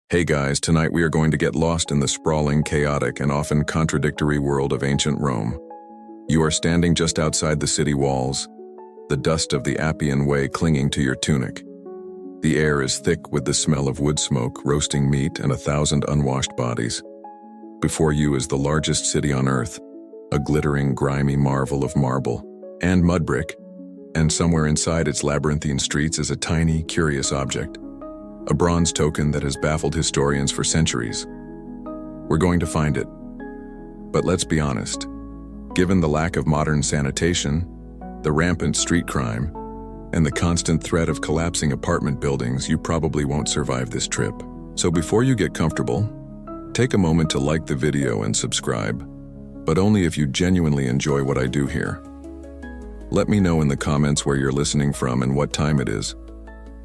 Hey guys, tonight we are going to get lost in the sprawling, chaotic, and often contradictory world of ancient Rome. You are standing just outside the city walls, the dust of the Appian Way clinging to your tunic. The air is thick with the smell of wood smoke, roasting meat, and 1,000 unwashed bodies. Before you is the largest city on earth, a glittering, grimy marvel of marble and mud brick, and somewhere inside its labyrinthine streets is a tiny, curious object. A bronze token that has baffled historians for centuries. We're going to find it. But let's be honest, given the lack of modern sanitation, the rampant street crime, and the constant threat of collapsing apartment buildings, you probably won't survive this trip. So before you get comfortable, take a moment to like the video and subscribe, but only if you genuinely enjoy what I do here. Let me know in the comments where you're listening from and what time it is.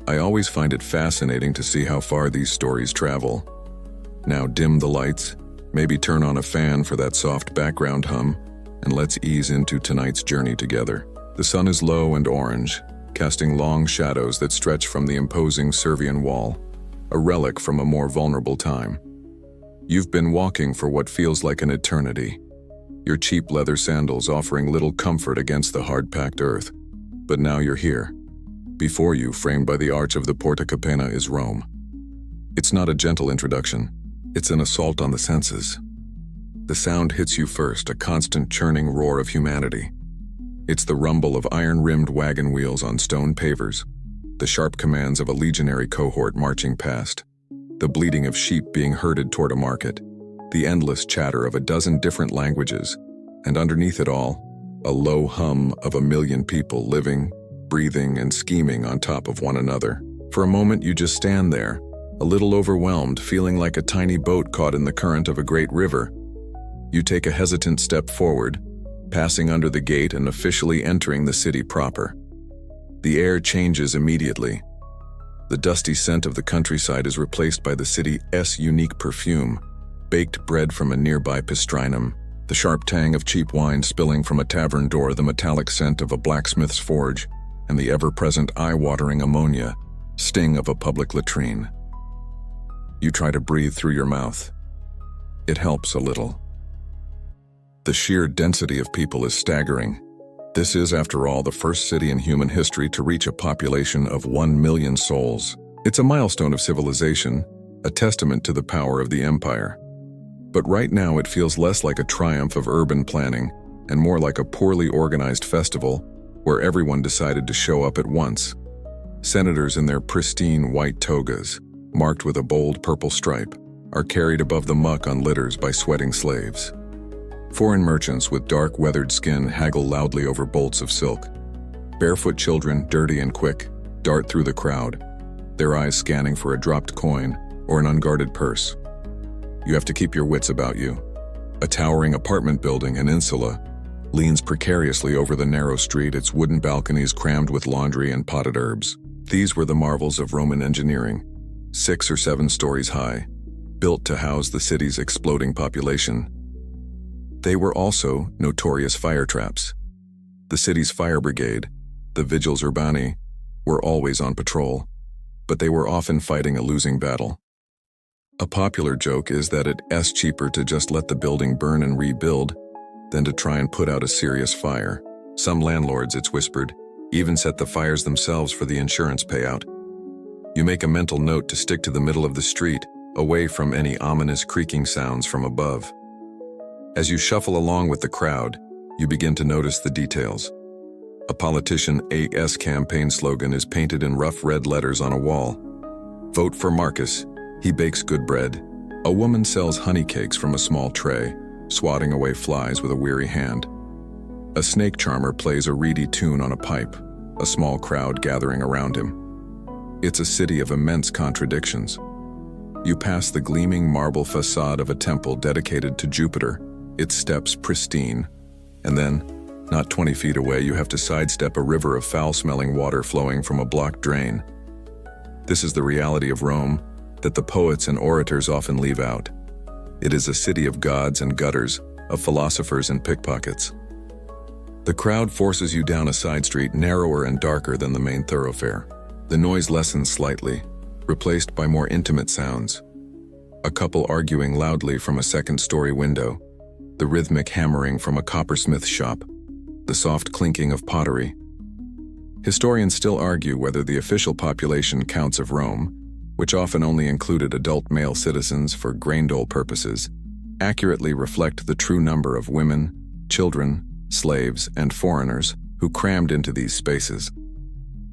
I always find it fascinating to see how far these stories travel. Now dim the lights, maybe turn on a fan for that soft background hum, and let's ease into tonight's journey together. The sun is low and orange, casting long shadows that stretch from the imposing Servian wall, a relic from a more vulnerable time. You've been walking for what feels like an eternity, your cheap leather sandals offering little comfort against the hard-packed earth. But now you're here. Before you, framed by the arch of the Porta Capena, is Rome. It's not a gentle introduction, it's an assault on the senses. The sound hits you first, a constant churning roar of humanity. It's the rumble of iron-rimmed wagon wheels on stone pavers, the sharp commands of a legionary cohort marching past, the bleating of sheep being herded toward a market, the endless chatter of a dozen different languages, and underneath it all, a low hum of 1 million people living, breathing, and scheming on top of one another. For a moment you just stand there, a little overwhelmed, feeling like a tiny boat caught in the current of a great river. You take a hesitant step forward, passing under the gate and officially entering the city proper. The air changes immediately. The dusty scent of the countryside is replaced by the city's unique perfume, baked bread from a nearby pastrinum, the sharp tang of cheap wine spilling from a tavern door, the metallic scent of a blacksmith's forge, and the ever-present eye-watering ammonia sting of a public latrine. You try to breathe through your mouth. It helps a little. The sheer density of people is staggering. This is, after all, the first city in human history to reach a population of 1 million souls. It's a milestone of civilization, a testament to the power of the empire. But right now it feels less like a triumph of urban planning and more like a poorly organized festival where everyone decided to show up at once. Senators in their pristine white togas, marked with a bold purple stripe, are carried above the muck on litters by sweating slaves. Foreign merchants with dark, weathered skin haggle loudly over bolts of silk. Barefoot children, dirty and quick, dart through the crowd, their eyes scanning for a dropped coin or an unguarded purse. You have to keep your wits about you. A towering apartment building, an insula, leans precariously over the narrow street, its wooden balconies crammed with laundry and potted herbs. These were the marvels of Roman engineering, 6 or 7 stories high, built to house the city's exploding population. They were also notorious fire traps. The city's fire brigade, the Vigiles Urbani, were always on patrol, but they were often fighting a losing battle. A popular joke is that it's cheaper to just let the building burn and rebuild than to try and put out a serious fire. Some landlords, it's whispered, even set the fires themselves for the insurance payout. You make a mental note to stick to the middle of the street, away from any ominous creaking sounds from above. As you shuffle along with the crowd, you begin to notice the details. A politician's campaign slogan is painted in rough red letters on a wall. Vote for Marcus, he bakes good bread. A woman sells honey cakes from a small tray, swatting away flies with a weary hand. A snake charmer plays a reedy tune on a pipe, a small crowd gathering around him. It's a city of immense contradictions. You pass the gleaming marble facade of a temple dedicated to Jupiter, its steps pristine, and then, not 20 feet away, you have to sidestep a river of foul-smelling water flowing from a blocked drain. This is the reality of Rome that the poets and orators often leave out. It is a city of gods and gutters, of philosophers and pickpockets. The crowd forces you down a side street narrower and darker than the main thoroughfare. The noise lessens slightly, replaced by more intimate sounds. A couple arguing loudly from a second-story window, the rhythmic hammering from a coppersmith's shop, the soft clinking of pottery. Historians still argue whether the official population counts of Rome, which often only included adult male citizens for grain-dole purposes, accurately reflect the true number of women, children, slaves, and foreigners who crammed into these spaces.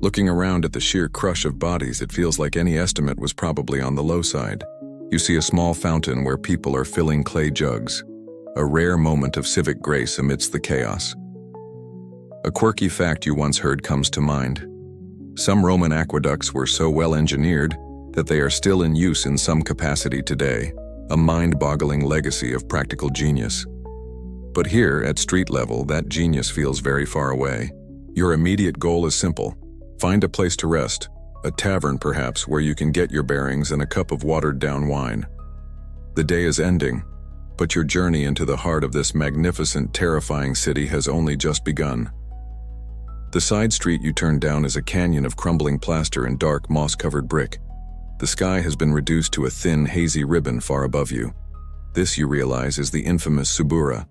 Looking around at the sheer crush of bodies, it feels like any estimate was probably on the low side. You see a small fountain where people are filling clay jugs, a rare moment of civic grace amidst the chaos. A quirky fact you once heard comes to mind. Some Roman aqueducts were so well engineered that they are still in use in some capacity today, a mind-boggling legacy of practical genius. But here, at street level, that genius feels very far away. Your immediate goal is simple. Find a place to rest, a tavern perhaps, where you can get your bearings and a cup of watered-down wine. The day is ending, but your journey into the heart of this magnificent, terrifying city has only just begun. The side street you turn down is a canyon of crumbling plaster and dark, moss-covered brick. The sky has been reduced to a thin, hazy ribbon far above you. This, you realize, is the infamous Subura.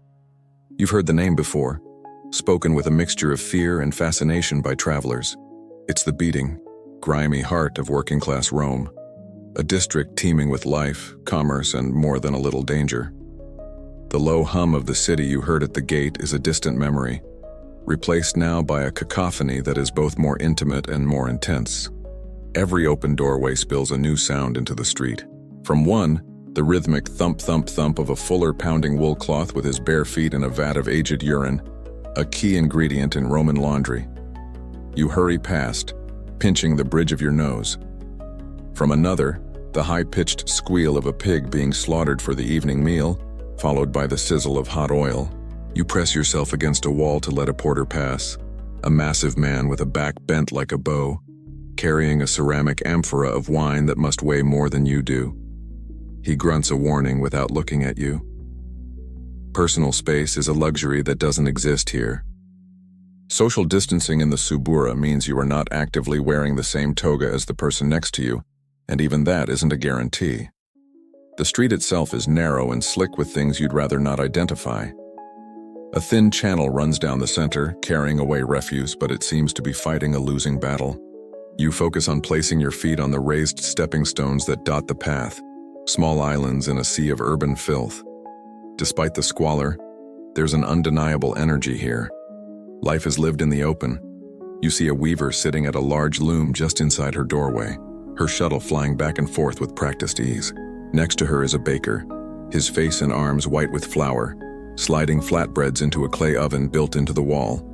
You've heard the name before, spoken with a mixture of fear and fascination by travelers. It's the beating, grimy heart of working-class Rome, a district teeming with life, commerce, and more than a little danger. The low hum of the city you heard at the gate is a distant memory, replaced now by a cacophony that is both more intimate and more intense. Every open doorway spills a new sound into the street. From one, the rhythmic thump-thump-thump of a fuller pounding wool cloth with his bare feet in a vat of aged urine, a key ingredient in Roman laundry. You hurry past, pinching the bridge of your nose. From another, the high-pitched squeal of a pig being slaughtered for the evening meal, followed by the sizzle of hot oil. You press yourself against a wall to let a porter pass, a massive man with a back bent like a bow, carrying a ceramic amphora of wine that must weigh more than you do. He grunts a warning without looking at you. Personal space is a luxury that doesn't exist here. Social distancing in the Subura means you are not actively wearing the same toga as the person next to you, and even that isn't a guarantee. The street itself is narrow and slick with things you'd rather not identify. A thin channel runs down the center, carrying away refuse, but it seems to be fighting a losing battle. You focus on placing your feet on the raised stepping stones that dot the path, small islands in a sea of urban filth. Despite the squalor, there's an undeniable energy here. Life is lived in the open. You see a weaver sitting at a large loom just inside her doorway, her shuttle flying back and forth with practiced ease. Next to her is a baker, his face and arms white with flour, sliding flatbreads into a clay oven built into the wall.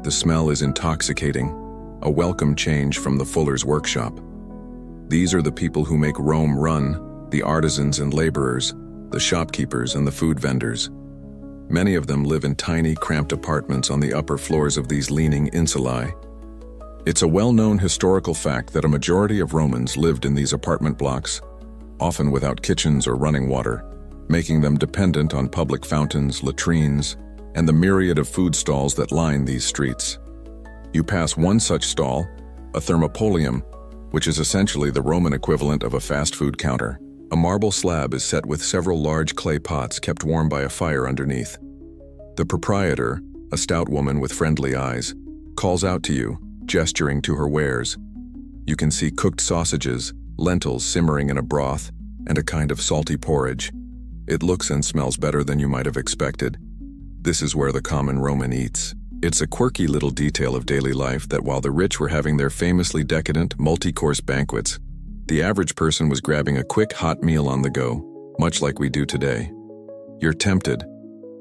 The smell is intoxicating, a welcome change from the fuller's workshop. These are the people who make Rome run, the artisans and laborers, the shopkeepers and the food vendors. Many of them live in tiny, cramped apartments on the upper floors of these leaning insulae. It's a well-known historical fact that a majority of Romans lived in these apartment blocks, often without kitchens or running water, making them dependent on public fountains, latrines, and the myriad of food stalls that line these streets. You pass one such stall, a thermopolium, which is essentially the Roman equivalent of a fast food counter. A marble slab is set with several large clay pots kept warm by a fire underneath. The proprietor, a stout woman with friendly eyes, calls out to you, gesturing to her wares. You can see cooked sausages, lentils simmering in a broth, and a kind of salty porridge. It looks and smells better than you might have expected. This is where the common Roman eats. It's a quirky little detail of daily life that while the rich were having their famously decadent, multi-course banquets, the average person was grabbing a quick hot meal on the go, much like we do today. You're tempted,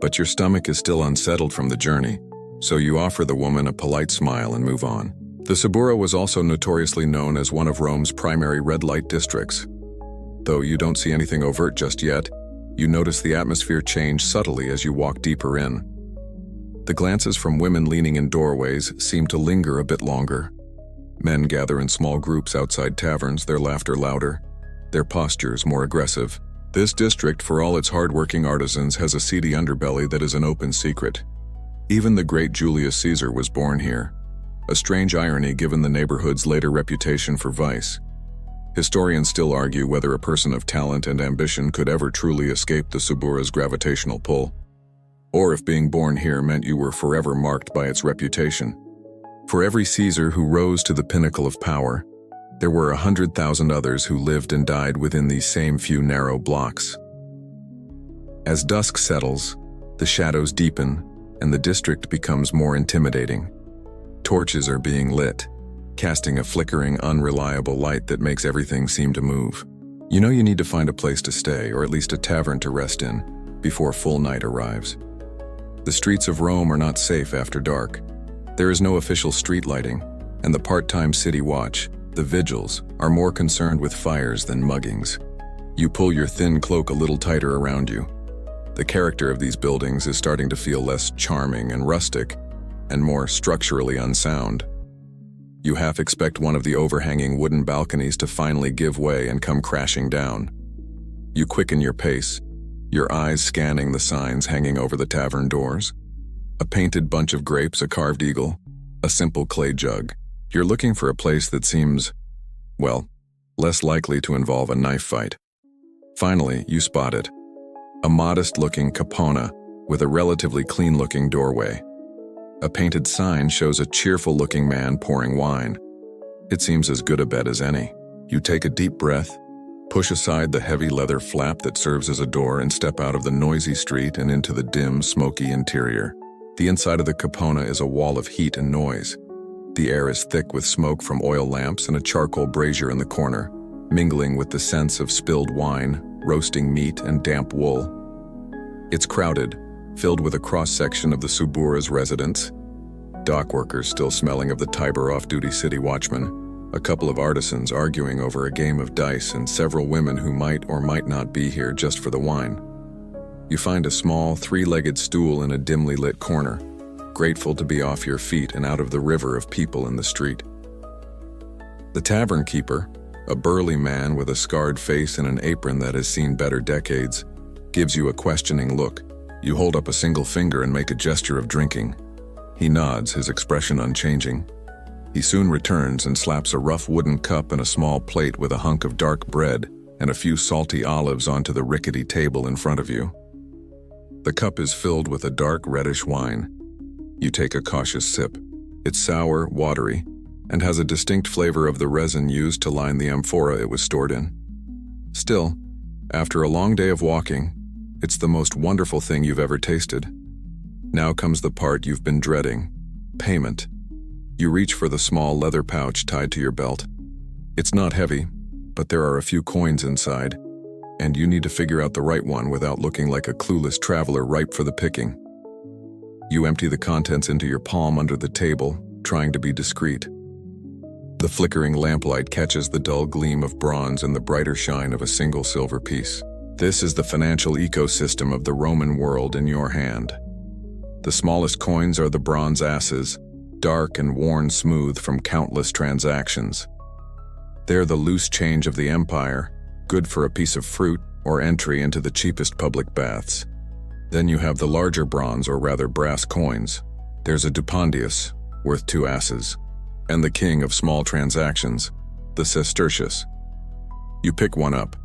but your stomach is still unsettled from the journey, so you offer the woman a polite smile and move on. The Subura was also notoriously known as one of Rome's primary red light districts. Though you don't see anything overt just yet, you notice the atmosphere change subtly as you walk deeper in. The glances from women leaning in doorways seem to linger a bit longer. Men gather in small groups outside taverns, their laughter louder, their postures more aggressive. This district, for all its hard-working artisans, has a seedy underbelly that is an open secret. Even the great Julius Caesar was born here, a strange irony given the neighborhood's later reputation for vice. Historians still argue whether a person of talent and ambition could ever truly escape the Subura's gravitational pull, or if being born here meant you were forever marked by its reputation. For every Caesar who rose to the pinnacle of power, there were 100,000 others who lived and died within these same few narrow blocks. As dusk settles, the shadows deepen, and the district becomes more intimidating. Torches are being lit, casting a flickering, unreliable light that makes everything seem to move. You know you need to find a place to stay, or at least a tavern to rest in, before full night arrives. The streets of Rome are not safe after dark. There is no official street lighting, and the part-time city watch, the vigils, are more concerned with fires than muggings. You pull your thin cloak a little tighter around you. The character of these buildings is starting to feel less charming and rustic, and more structurally unsound. You half expect one of the overhanging wooden balconies to finally give way and come crashing down. You quicken your pace, your eyes scanning the signs hanging over the tavern doors. A painted bunch of grapes, a carved eagle, a simple clay jug. You're looking for a place that seems, well, less likely to involve a knife fight. Finally, you spot it. A modest-looking capona with a relatively clean-looking doorway. A painted sign shows a cheerful-looking man pouring wine. It seems as good a bet as any. You take a deep breath, push aside the heavy leather flap that serves as a door, and step out of the noisy street and into the dim, smoky interior. The inside of the capona is a wall of heat and noise. The air is thick with smoke from oil lamps and a charcoal brazier in the corner, mingling with the scents of spilled wine, roasting meat, and damp wool. It's crowded, filled with a cross-section of the Subura's residents, dock workers still smelling of the Tiber off-duty city watchman, a couple of artisans arguing over a game of dice, and several women who might or might not be here just for the wine. You find a small, three-legged stool in a dimly lit corner, grateful to be off your feet and out of the river of people in the street. The tavern keeper, a burly man with a scarred face and an apron that has seen better decades, gives you a questioning look. You hold up a single finger and make a gesture of drinking. He nods, his expression unchanging. He soon returns and slaps a rough wooden cup and a small plate with a hunk of dark bread and a few salty olives onto the rickety table in front of you. The cup is filled with a dark reddish wine. You take a cautious sip. It's sour, watery, and has a distinct flavor of the resin used to line the amphora it was stored in. Still, after a long day of walking, it's the most wonderful thing you've ever tasted. Now comes the part you've been dreading: payment. You reach for the small leather pouch tied to your belt. It's not heavy, but there are a few coins inside, and you need to figure out the right one without looking like a clueless traveler ripe for the picking. You empty the contents into your palm under the table, trying to be discreet. The flickering lamplight catches the dull gleam of bronze and the brighter shine of a single silver piece. This is the financial ecosystem of the Roman world in your hand. The smallest coins are the bronze asses, dark and worn smooth from countless transactions. They're the loose change of the empire, good for a piece of fruit or entry into the cheapest public baths. Then you have the larger bronze, or rather brass coins. There's a dupondius, worth 2 asses, and the king of small transactions, the sestertius. You pick one up.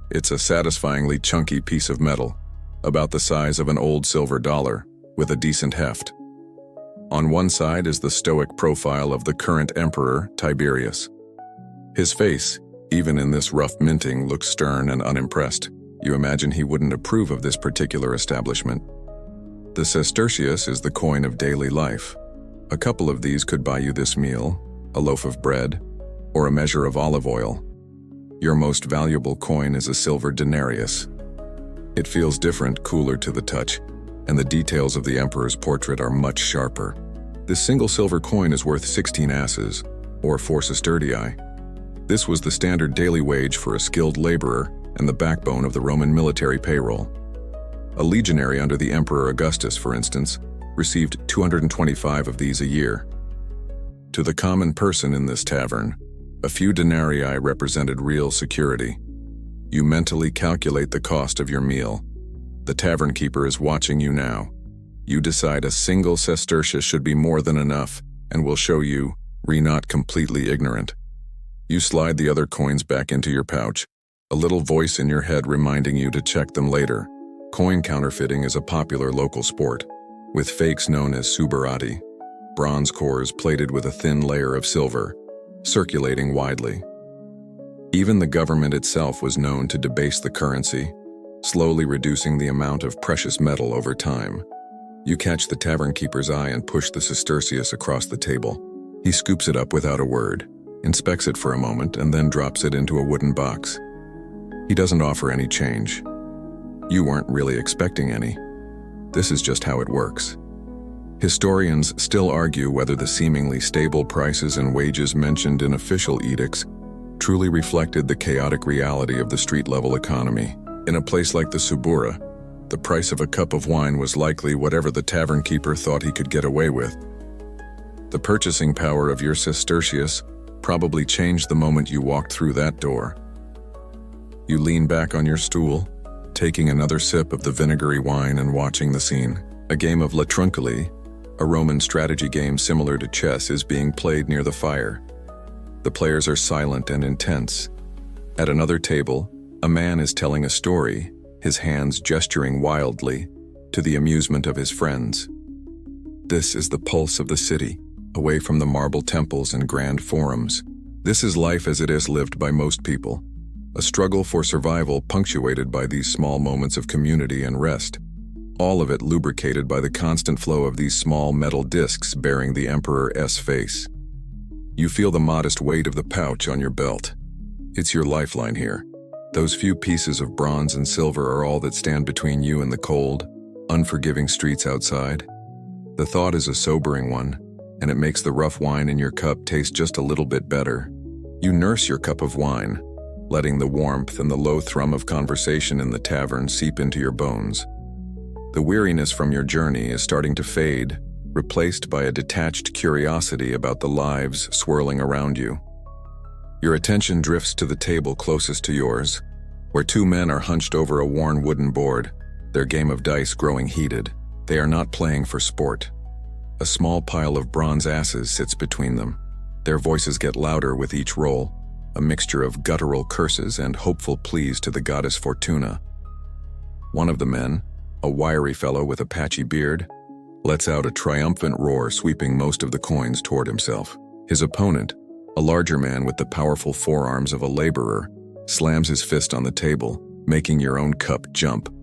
It's a satisfyingly chunky piece of metal, about the size of an old silver dollar, with a decent heft. On one side is the stoic profile of the current emperor, Tiberius. His face, even in this rough minting, looks stern and unimpressed. You imagine he wouldn't approve of this particular establishment. The sestertius is the coin of daily life. A couple of these could buy you this meal, a loaf of bread, or a measure of olive oil. Your most valuable coin is a silver denarius. It feels different, cooler to the touch, and the details of the emperor's portrait are much sharper. This single silver coin is worth 16 asses, or 4 sestertii. This was the standard daily wage for a skilled laborer and the backbone of the Roman military payroll. A legionary under the Emperor Augustus, for instance, received 225 of these a year. To the common person in this tavern, a few denarii represented real security. You mentally calculate the cost of your meal. The tavern keeper is watching you now. You decide a single sestertius should be more than enough, and will show you, not completely ignorant. You slide the other coins back into your pouch, a little voice in your head reminding you to check them later. Coin counterfeiting is a popular local sport, with fakes known as suberati, bronze cores plated with a thin layer of silver, circulating widely. Even the government itself was known to debase the currency, slowly reducing the amount of precious metal over time. You catch the tavern keeper's eye and push the sestertius across the table. He scoops it up without a word, inspects it for a moment, and then drops it into a wooden box. He doesn't offer any change. You weren't really expecting any. This is just how it works. Historians still argue whether the seemingly stable prices and wages mentioned in official edicts truly reflected the chaotic reality of the street-level economy. In a place like the Subura, the price of a cup of wine was likely whatever the tavern keeper thought he could get away with. The purchasing power of your sestertius probably changed the moment you walked through that door. You lean back on your stool, taking another sip of the vinegary wine and watching the scene. A game of La Truncoli, a Roman strategy game similar to chess, is being played near the fire. The players are silent and intense. At another table, a man is telling a story, his hands gesturing wildly, to the amusement of his friends. This is the pulse of the city, away from the marble temples and grand forums. This is life as it is lived by most people, a struggle for survival punctuated by these small moments of community and rest, all of it lubricated by the constant flow of these small metal discs bearing the Emperor's face. You feel the modest weight of the pouch on your belt. It's your lifeline here. Those few pieces of bronze and silver are all that stand between you and the cold, unforgiving streets outside. The thought is a sobering one, and it makes the rough wine in your cup taste just a little bit better. You nurse your cup of wine, letting the warmth and the low thrum of conversation in the tavern seep into your bones. The weariness from your journey is starting to fade, replaced by a detached curiosity about the lives swirling around you. Your attention drifts to the table closest to yours, where two men are hunched over a worn wooden board, their game of dice growing heated. They are not playing for sport. A small pile of bronze asses sits between them. Their voices get louder with each roll, a mixture of guttural curses and hopeful pleas to the goddess Fortuna. One of the men, a wiry fellow with a patchy beard, lets out a triumphant roar, sweeping most of the coins toward himself. His opponent, a larger man with the powerful forearms of a laborer, slams his fist on the table, making your own cup jump.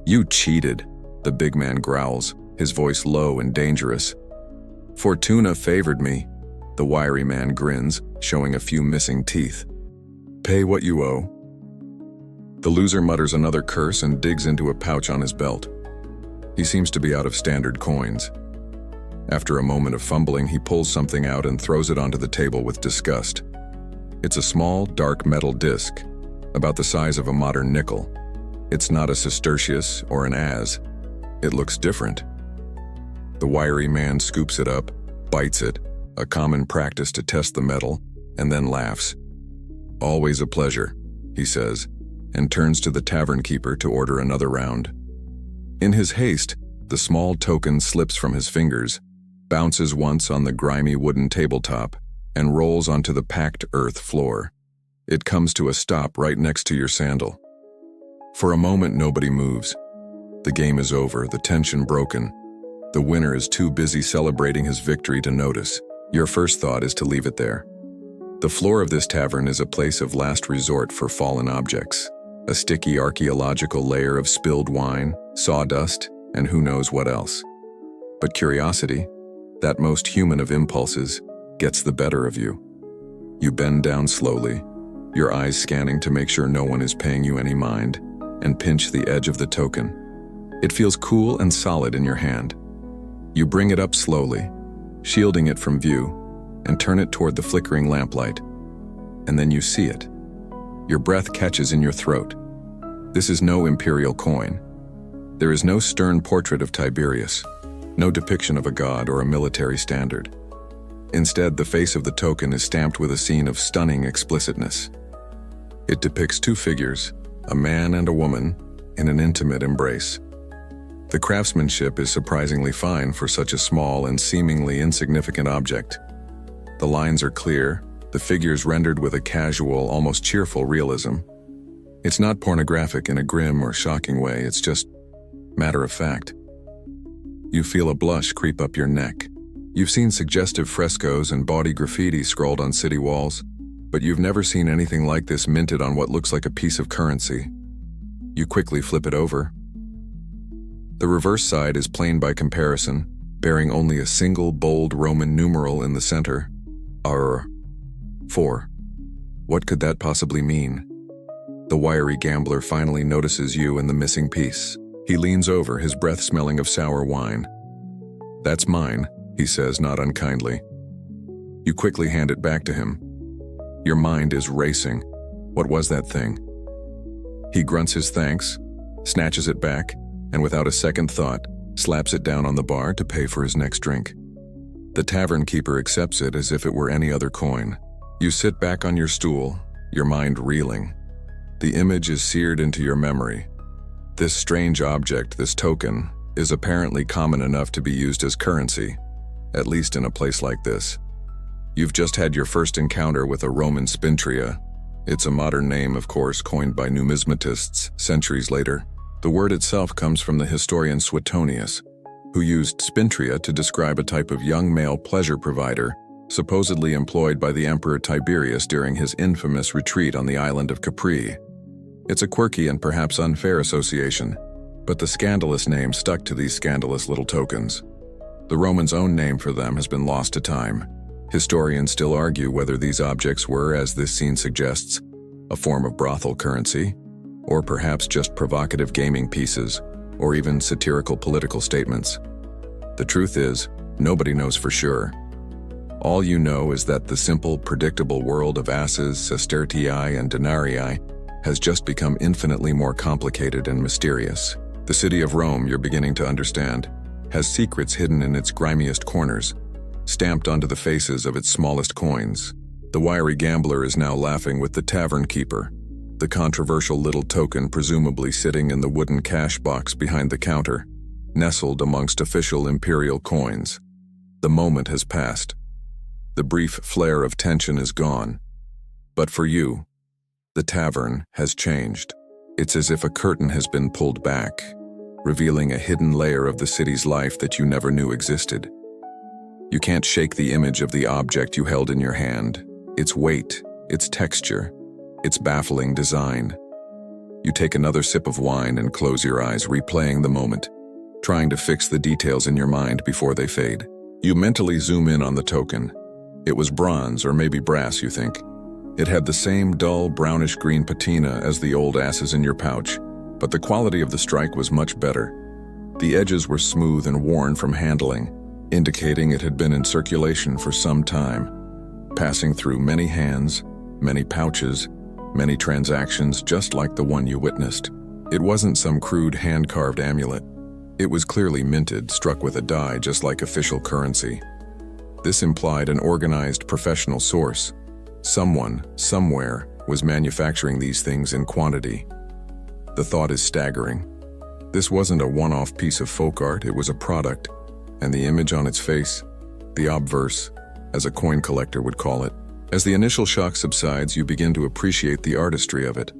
"You cheated," the big man growls, his voice low and dangerous. "Fortuna favored me," the wiry man grins, showing a few missing teeth. "Pay what you owe." The loser mutters another curse and digs into a pouch on his belt. He seems to be out of standard coins. After a moment of fumbling, he pulls something out and throws it onto the table with disgust. It's a small, dark metal disc, about the size of a modern nickel. It's not a sestertius or an as. It looks different. The wiry man scoops it up, bites it, a common practice to test the metal, and then laughs. "Always a pleasure," he says, and turns to the tavern keeper to order another round. In his haste, the small token slips from his fingers, bounces once on the grimy wooden tabletop, and rolls onto the packed earth floor. It comes to a stop right next to your sandal. For a moment, nobody moves. The game is over, the tension broken. The winner is too busy celebrating his victory to notice. Your first thought is to leave it there. The floor of this tavern is a place of last resort for fallen objects. A sticky archaeological layer of spilled wine, sawdust, and who knows what else. But curiosity, that most human of impulses, gets the better of you. You bend down slowly, your eyes scanning to make sure no one is paying you any mind, and pinch the edge of the token. It feels cool and solid in your hand. You bring it up slowly, shielding it from view, and turn it toward the flickering lamplight. And then you see it. Your breath catches in your throat. This is no imperial coin. There is no stern portrait of Tiberius, no depiction of a god or a military standard. Instead, the face of the token is stamped with a scene of stunning explicitness. It depicts two figures, a man and a woman, in an intimate embrace. The craftsmanship is surprisingly fine for such a small and seemingly insignificant object. The lines are clear, the figures rendered with a casual, almost cheerful realism. It's not pornographic in a grim or shocking way, it's just matter of fact. You feel a blush creep up your neck. You've seen suggestive frescoes and Bawdy graffiti scrawled on city walls, but you've never seen anything like this minted on what looks like a piece of currency. You quickly flip it over. The reverse side is plain by comparison, bearing only a single bold Roman numeral in the center. R4. What could that possibly mean? The wiry gambler finally notices you and the missing piece. He leans over, his breath smelling of sour wine. "That's mine," he says, not unkindly. You quickly hand it back to him. Your mind is racing. What was that thing? He grunts his thanks, snatches it back, and without a second thought, slaps it down on the bar to pay for his next drink. The tavern keeper accepts it as if it were any other coin. You sit back on your stool, your mind reeling. The image is seared into your memory. This strange object, this token, is apparently common enough to be used as currency, at least in a place like this. You've just had your first encounter with a Roman Spintriae. It's a modern name, of course, coined by numismatists centuries later. The word itself comes from the historian Suetonius, who used Spintriae to describe a type of young male pleasure provider supposedly employed by the Emperor Tiberius during his infamous retreat on the island of Capri. It's a quirky and perhaps unfair association, but the scandalous name stuck to these scandalous little tokens. The Romans' own name for them has been lost to time. Historians still argue whether these objects were, as this scene suggests, a form of brothel currency, or perhaps just provocative gaming pieces, or even satirical political statements. The truth is, nobody knows for sure. All you know is that the simple, predictable world of asses, sestertii, and denarii has just become infinitely more complicated and mysterious. The city of Rome, you're beginning to understand, has secrets hidden in its grimiest corners, stamped onto the faces of its smallest coins. The wiry gambler is now laughing with the tavern keeper, the controversial little token presumably sitting in the wooden cash box behind the counter, nestled amongst official imperial coins. The moment has passed. The brief flare of tension is gone. But for you, the tavern has changed. It's as if a curtain has been pulled back, revealing a hidden layer of the city's life that you never knew existed. You can't shake the image of the object you held in your hand, its weight, its texture, its baffling design. You take another sip of wine and close your eyes, replaying the moment, trying to fix the details in your mind before they fade. You mentally zoom in on the token. It was bronze, or maybe brass, you think. It had the same dull brownish-green patina as the old asses in your pouch, but the quality of the strike was much better. The edges were smooth and worn from handling, indicating it had been in circulation for some time, passing through many hands, many pouches, many transactions, just like the one you witnessed. It wasn't some crude hand-carved amulet. It was clearly minted, struck with a die, just like official currency. This implied an organized professional source. Someone, somewhere, was manufacturing these things in quantity. The thought is staggering. This wasn't a one-off piece of folk art, it was a product, and the image on its face, the obverse, as a coin collector would call it. As the initial shock subsides, you begin to appreciate the artistry of it.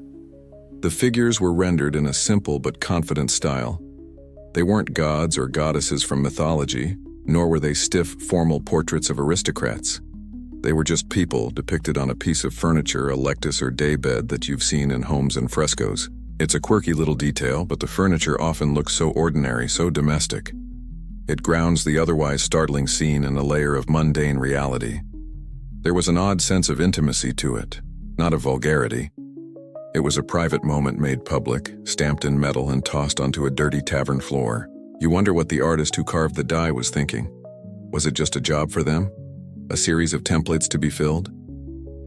The figures were rendered in a simple but confident style. They weren't gods or goddesses from mythology, nor were they stiff, formal portraits of aristocrats. They were just people depicted on a piece of furniture, a lectus or daybed that you've seen in homes and frescoes. It's a quirky little detail, but the furniture often looks so ordinary, so domestic. It grounds the otherwise startling scene in a layer of mundane reality. There was an odd sense of intimacy to it, not of vulgarity. It was a private moment made public, stamped in metal and tossed onto a dirty tavern floor. You wonder what the artist who carved the die was thinking. Was it just a job for them? A series of templates to be filled?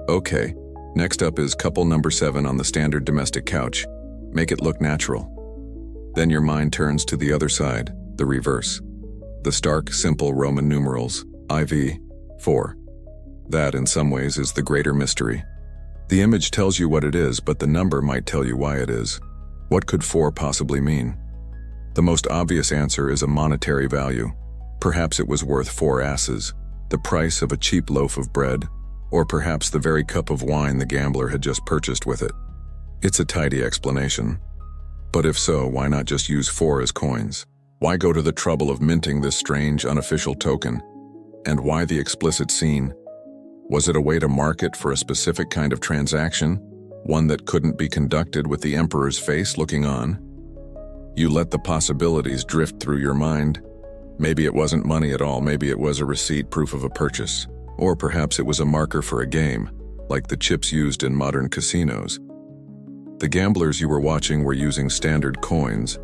Okay, next up is couple number 7 on the standard domestic couch. Make it look natural. Then your mind turns to the other side, the reverse. The stark, simple Roman numerals, IV, 4. That, in some ways, is the greater mystery. The image tells you what it is, but the number might tell you why it is. What could 4 possibly mean? The most obvious answer is a monetary value. Perhaps it was worth 4 asses, the price of a cheap loaf of bread, Or perhaps the very cup of wine the gambler had just purchased with it. It's a tidy explanation. But if so, why not just use 4 as coins? Why go to the trouble of minting this strange, unofficial token? And why the explicit scene? Was it a way to market for a specific kind of transaction? One that couldn't be conducted with the emperor's face looking on? You let the possibilities drift through your mind. Maybe it wasn't money at all, maybe it was a receipt, proof of a purchase. Or perhaps it was a marker for a game, like the chips used in modern casinos. The gamblers you were watching were using standard coins,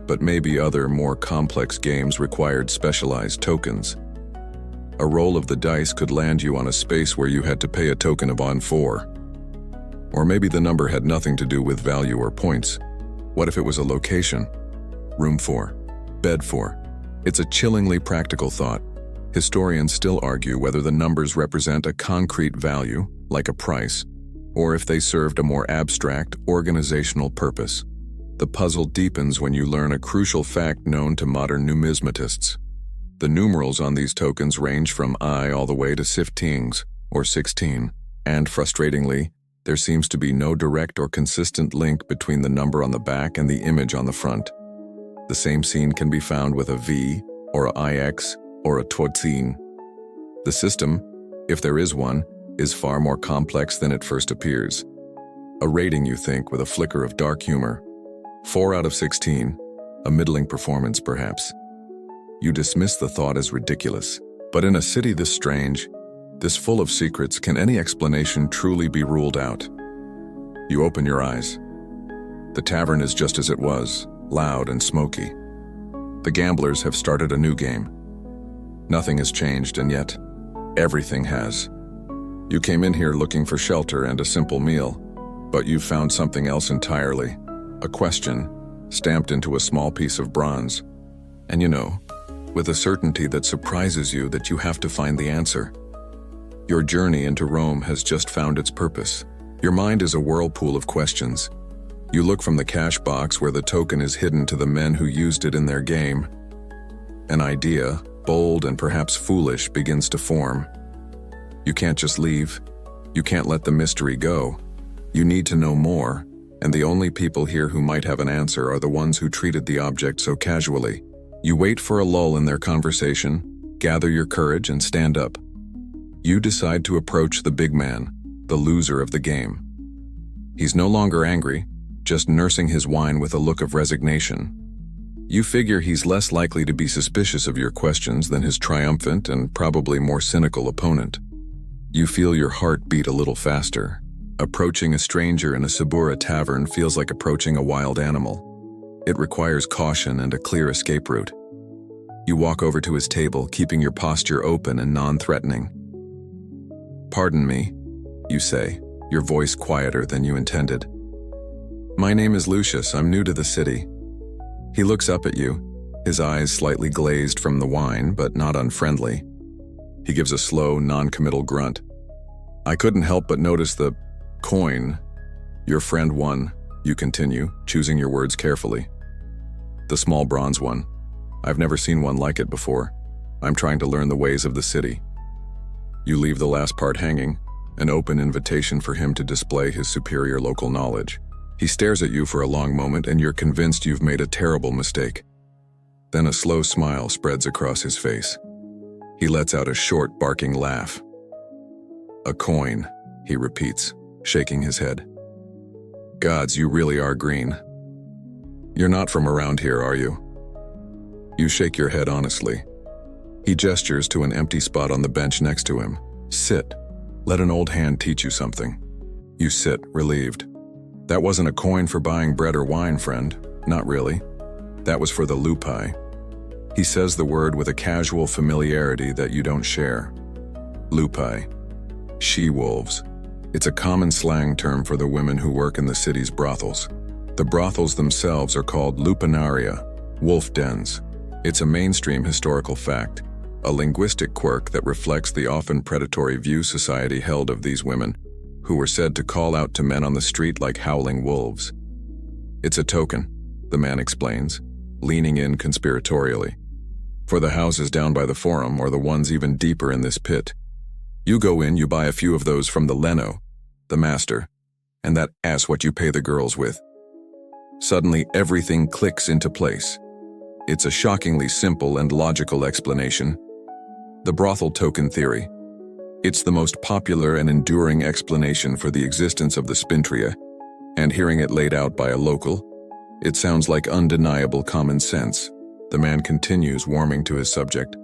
but maybe other, more complex games required specialized tokens. A roll of the dice could land you on a space where you had to pay a token of on 4. Or maybe the number had nothing to do with value or points. What if it was a location? Room 4. Bed 4. It's a chillingly practical thought. Historians still argue whether the numbers represent a concrete value, like a price, or if they served a more abstract, organizational purpose. The puzzle deepens when you learn a crucial fact known to modern numismatists. The numerals on these tokens range from I all the way to 15, or 16, and frustratingly, there seems to be no direct or consistent link between the number on the back and the image on the front. The same scene can be found with a V, or a IX, or a Twotzin. The system, if there is one, is far more complex than it first appears. A rating, you think, with a flicker of dark humor. 4 out of 16, a middling performance perhaps. You dismiss the thought as ridiculous. But in a city this strange, this full of secrets, can any explanation truly be ruled out? You open your eyes. The tavern is just as it was, loud and smoky. The gamblers have started a new game. Nothing has changed, and yet, everything has. You came in here looking for shelter and a simple meal, but you've found something else entirely. A question, stamped into a small piece of bronze. And you know, with a certainty that surprises you, that you have to find the answer. Your journey into Rome has just found its purpose. Your mind is a whirlpool of questions. You look from the cash box where the token is hidden to the men who used it in their game. An idea, bold and perhaps foolish, begins to form. You can't just leave. You can't let the mystery go. You need to know more, and the only people here who might have an answer are the ones who treated the object so casually. You wait for a lull in their conversation, gather your courage, and stand up. You decide to approach the big man, the loser of the game. He's no longer angry, just nursing his wine with a look of resignation. You figure he's less likely to be suspicious of your questions than his triumphant and probably more cynical opponent. You feel your heart beat a little faster. Approaching a stranger in a Sabura tavern feels like approaching a wild animal. It requires caution and a clear escape route. You walk over to his table, keeping your posture open and non-threatening. "Pardon me," you say, your voice quieter than you intended. "My name is Lucius. I'm new to the city." He looks up at you, his eyes slightly glazed from the wine, but not unfriendly. He gives a slow, non-committal grunt. "I couldn't help but notice the coin your friend won," you continue, choosing your words carefully. "The small bronze one. I've never seen one like it before. I'm trying to learn the ways of the city." You leave the last part hanging, an open invitation for him to display his superior local knowledge. He stares at you for a long moment, and you're convinced you've made a terrible mistake. Then a slow smile spreads across his face. He lets out a short, barking laugh. "A coin," he repeats, shaking his head. "Gods, you really are green. You're not from around here, are you?" You shake your head honestly. He gestures to an empty spot on the bench next to him. "Sit. Let an old hand teach you something." You sit, relieved. "That wasn't a coin for buying bread or wine, friend. Not really. That was for the lupi." He says the word with a casual familiarity that you don't share. Lupi. She-wolves. It's a common slang term for the women who work in the city's brothels. The brothels themselves are called lupinaria, wolf dens. It's a mainstream historical fact, a linguistic quirk that reflects the often predatory view society held of these women, who were said to call out to men on the street like howling wolves. "It's a token," the man explains, leaning in conspiratorially. "For the houses down by the forum, or the ones even deeper in this pit. You go in, you buy a few of those from the Leno, the master, and that's what you pay the girls with. Suddenly, everything clicks into place. It's a shockingly simple and logical explanation. The brothel token theory. It's the most popular and enduring explanation for the existence of the Spintriae, and hearing it laid out by a local, it sounds like undeniable common sense. The man continues, warming to his subject.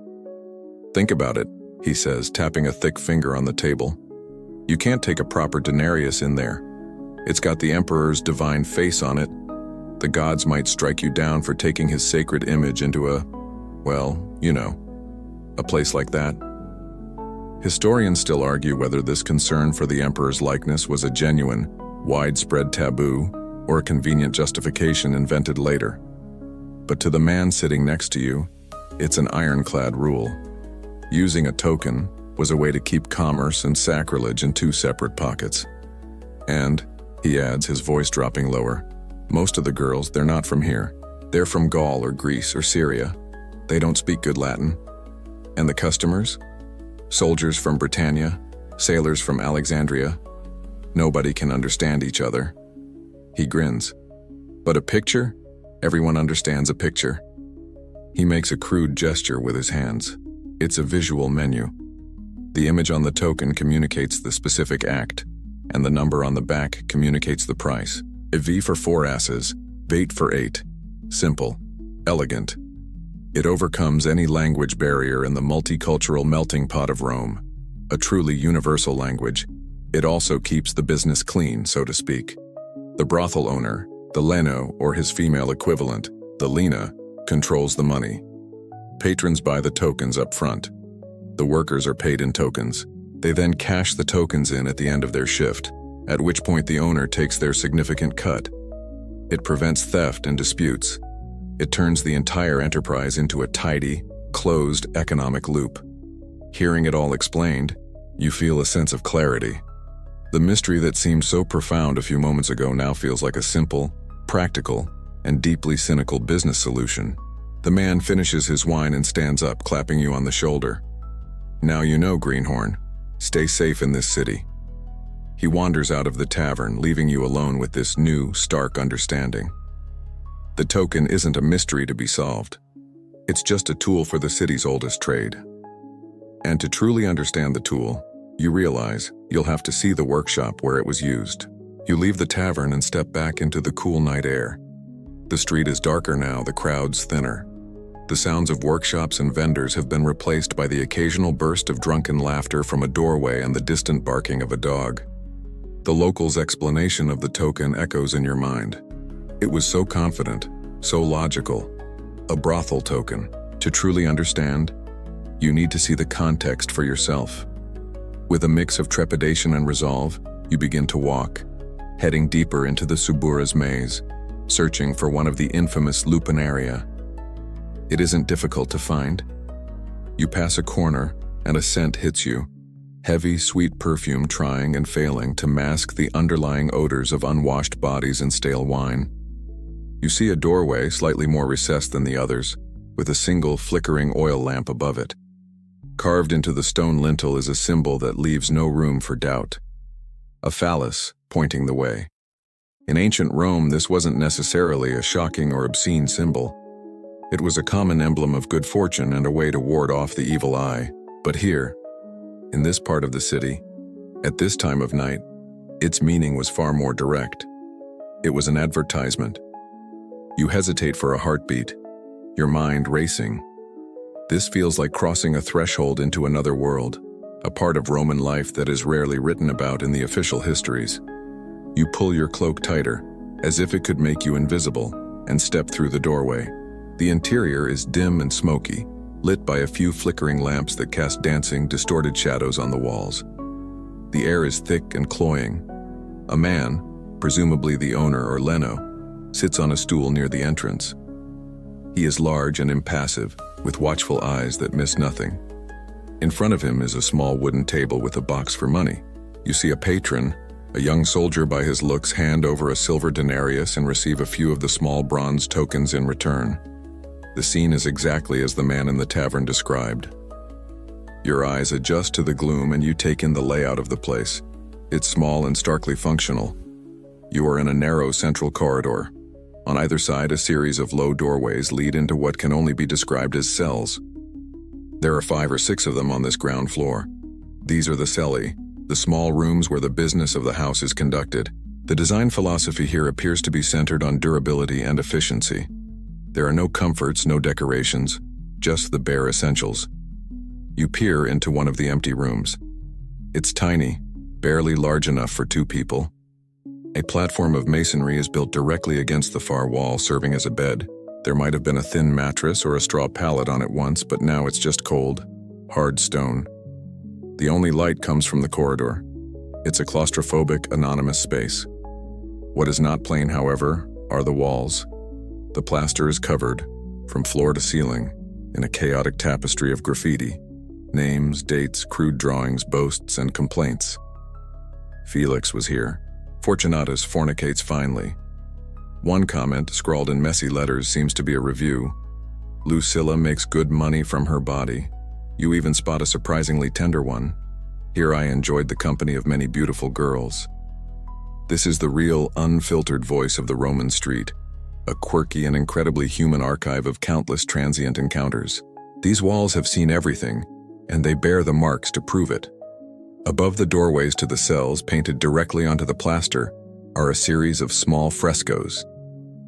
Think about it, he says, tapping a thick finger on the table. You can't take a proper denarius in there. It's got the emperor's divine face on it. The gods might strike you down for taking his sacred image into a place like that. Historians still argue whether this concern for the emperor's likeness was a genuine, widespread taboo or a convenient justification invented later. But to the man sitting next to you, it's an ironclad rule. Using a token was a way to keep commerce and sacrilege in two separate pockets. And, he adds, his voice dropping lower, most of the girls, they're not from here. They're from Gaul or Greece or Syria. They don't speak good Latin. And the customers? Soldiers from Britannia, sailors from Alexandria. Nobody can understand each other. He grins. But a picture? Everyone understands a picture. He makes a crude gesture with his hands. It's a visual menu. The image on the token communicates the specific act, and the number on the back communicates the price. A V for 4 asses, bait for 8. Simple, elegant. It overcomes any language barrier in the multicultural melting pot of Rome. A truly universal language. It also keeps the business clean, so to speak. The brothel owner, the Leno or his female equivalent, the Lena, controls the money. Patrons buy the tokens up front. The workers are paid in tokens. They then cash the tokens in at the end of their shift, at which point the owner takes their significant cut. It prevents theft and disputes. It turns the entire enterprise into a tidy, closed economic loop. Hearing it all explained, you feel a sense of clarity. The mystery that seemed so profound a few moments ago now feels like a simple, practical, and deeply cynical business solution. The man finishes his wine and stands up, clapping you on the shoulder. Now you know, Greenhorn. Stay safe in this city. He wanders out of the tavern, leaving you alone with this new, stark understanding. The token isn't a mystery to be solved. It's just a tool for the city's oldest trade. And to truly understand the tool, you realize you'll have to see the workshop where it was used. You leave the tavern and step back into the cool night air. The street is darker now, the crowds thinner. The sounds of workshops and vendors have been replaced by the occasional burst of drunken laughter from a doorway and the distant barking of a dog. The local's explanation of the token echoes in your mind. It was so confident, so logical. A brothel token. To truly understand, you need to see the context for yourself. With a mix of trepidation and resolve, you begin to walk, heading deeper into the Subura's maze, searching for one of the infamous lupinaria. It isn't difficult to find. You pass a corner, and a scent hits you. Heavy, sweet perfume trying and failing to mask the underlying odors of unwashed bodies and stale wine. You see a doorway slightly more recessed than the others, with a single flickering oil lamp above it. Carved into the stone lintel is a symbol that leaves no room for doubt. A phallus pointing the way. In ancient Rome, this wasn't necessarily a shocking or obscene symbol. It was a common emblem of good fortune and a way to ward off the evil eye. But here, in this part of the city, at this time of night, its meaning was far more direct. It was an advertisement. You hesitate for a heartbeat, your mind racing. This feels like crossing a threshold into another world, a part of Roman life that is rarely written about in the official histories. You pull your cloak tighter, as if it could make you invisible, and step through the doorway. The interior is dim and smoky, lit by a few flickering lamps that cast dancing, distorted shadows on the walls. The air is thick and cloying. A man, presumably the owner or Leno, sits on a stool near the entrance. He is large and impassive, with watchful eyes that miss nothing. In front of him is a small wooden table with a box for money. You see a patron, a young soldier by his looks, hand over a silver denarius and receive a few of the small bronze tokens in return. The scene is exactly as the man in the tavern described. Your eyes adjust to the gloom and you take in the layout of the place. It's small and starkly functional. You are in a narrow central corridor. On either side, a series of low doorways lead into what can only be described as cells. There are 5 or 6 of them on this ground floor. These are the celli, the small rooms where the business of the house is conducted. The design philosophy here appears to be centered on durability and efficiency. There are no comforts, no decorations, just the bare essentials. You peer into one of the empty rooms. It's tiny, barely large enough for 2 people. A platform of masonry is built directly against the far wall, serving as a bed. There might have been a thin mattress or a straw pallet on it once, but now it's just cold, hard stone. The only light comes from the corridor. It's a claustrophobic, anonymous space. What is not plain, however, are the walls. The plaster is covered, from floor to ceiling, in a chaotic tapestry of graffiti. Names, dates, crude drawings, boasts, and complaints. Felix was here. Fortunatus fornicates finely. One comment, scrawled in messy letters, seems to be a review. Lucilla makes good money from her body. You even spot a surprisingly tender one. Here I enjoyed the company of many beautiful girls. This is the real, unfiltered voice of the Roman street, a quirky and incredibly human archive of countless transient encounters. These walls have seen everything, and they bear the marks to prove it. Above the doorways to the cells, painted directly onto the plaster, are a series of small frescoes.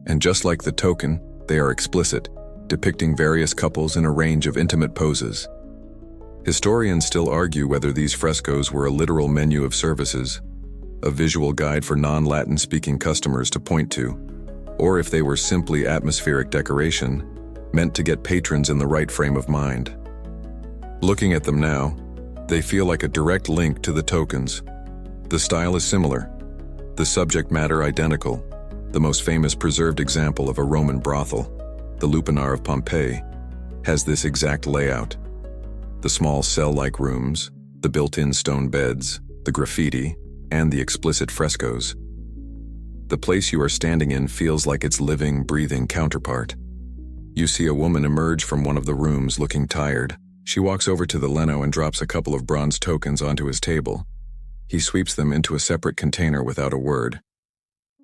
And just like the token, they are explicit, depicting various couples in a range of intimate poses. Historians still argue whether these frescoes were a literal menu of services, a visual guide for non-Latin speaking customers to point to, or if they were simply atmospheric decoration, meant to get patrons in the right frame of mind. Looking at them now, they feel like a direct link to the tokens. The style is similar, the subject matter identical. The most famous preserved example of a Roman brothel, the Lupanar of Pompeii, has this exact layout. The small cell-like rooms, the built-in stone beds, the graffiti, and the explicit frescoes. The place you are standing in feels like its living, breathing counterpart. You see a woman emerge from one of the rooms looking tired. She walks over to the Leno and drops a couple of bronze tokens onto his table. He sweeps them into a separate container without a word.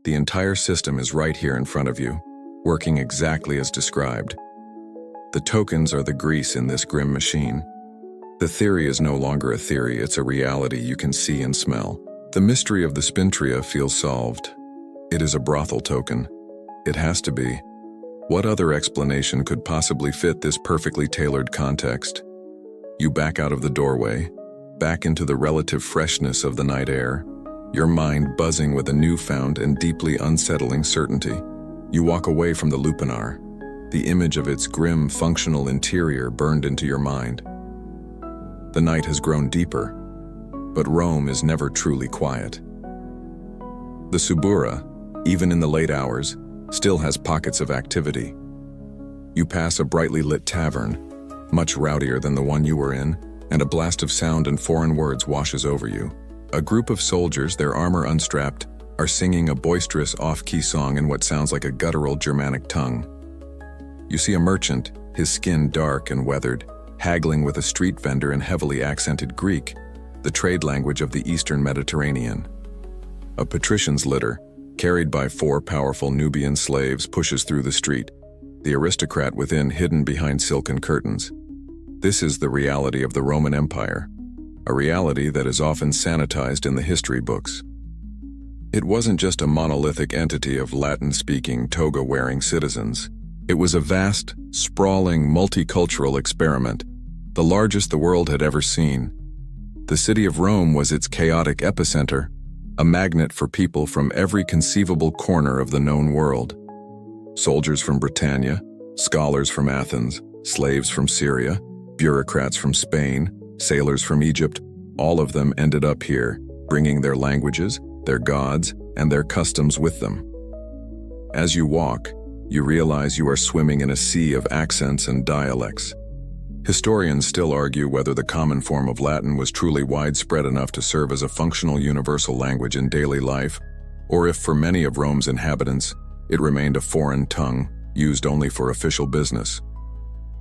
The entire system is right here in front of you, working exactly as described. The tokens are the grease in this grim machine. The theory is no longer a theory, it's a reality you can see and smell. The mystery of the Spintriae feels solved. It is a brothel token. It has to be. What other explanation could possibly fit this perfectly tailored context? You back out of the doorway, back into the relative freshness of the night air, your mind buzzing with a newfound and deeply unsettling certainty. You walk away from the Lupanar, the image of its grim, functional interior burned into your mind. The night has grown deeper, but Rome is never truly quiet. The Subura, even in the late hours, still has pockets of activity. You pass a brightly lit tavern, much rowdier than the one you were in, and a blast of sound and foreign words washes over you. A group of soldiers, their armor unstrapped, are singing a boisterous off-key song in what sounds like a guttural Germanic tongue. You see a merchant, his skin dark and weathered, haggling with a street vendor in heavily accented Greek, the trade language of the Eastern Mediterranean. A patrician's litter, carried by 4 powerful Nubian slaves, pushes through the street, the aristocrat within hidden behind silken curtains. This is the reality of the Roman Empire, a reality that is often sanitized in the history books. It wasn't just a monolithic entity of Latin-speaking, toga-wearing citizens. It was a vast, sprawling, multicultural experiment, the largest the world had ever seen. The city of Rome was its chaotic epicenter, a magnet for people from every conceivable corner of the known world. Soldiers from Britannia, scholars from Athens, slaves from Syria, bureaucrats from Spain, sailors from Egypt, all of them ended up here, bringing their languages, their gods, and their customs with them. As you walk, you realize you are swimming in a sea of accents and dialects. Historians still argue whether the common form of Latin was truly widespread enough to serve as a functional universal language in daily life, or if for many of Rome's inhabitants, it remained a foreign tongue used only for official business.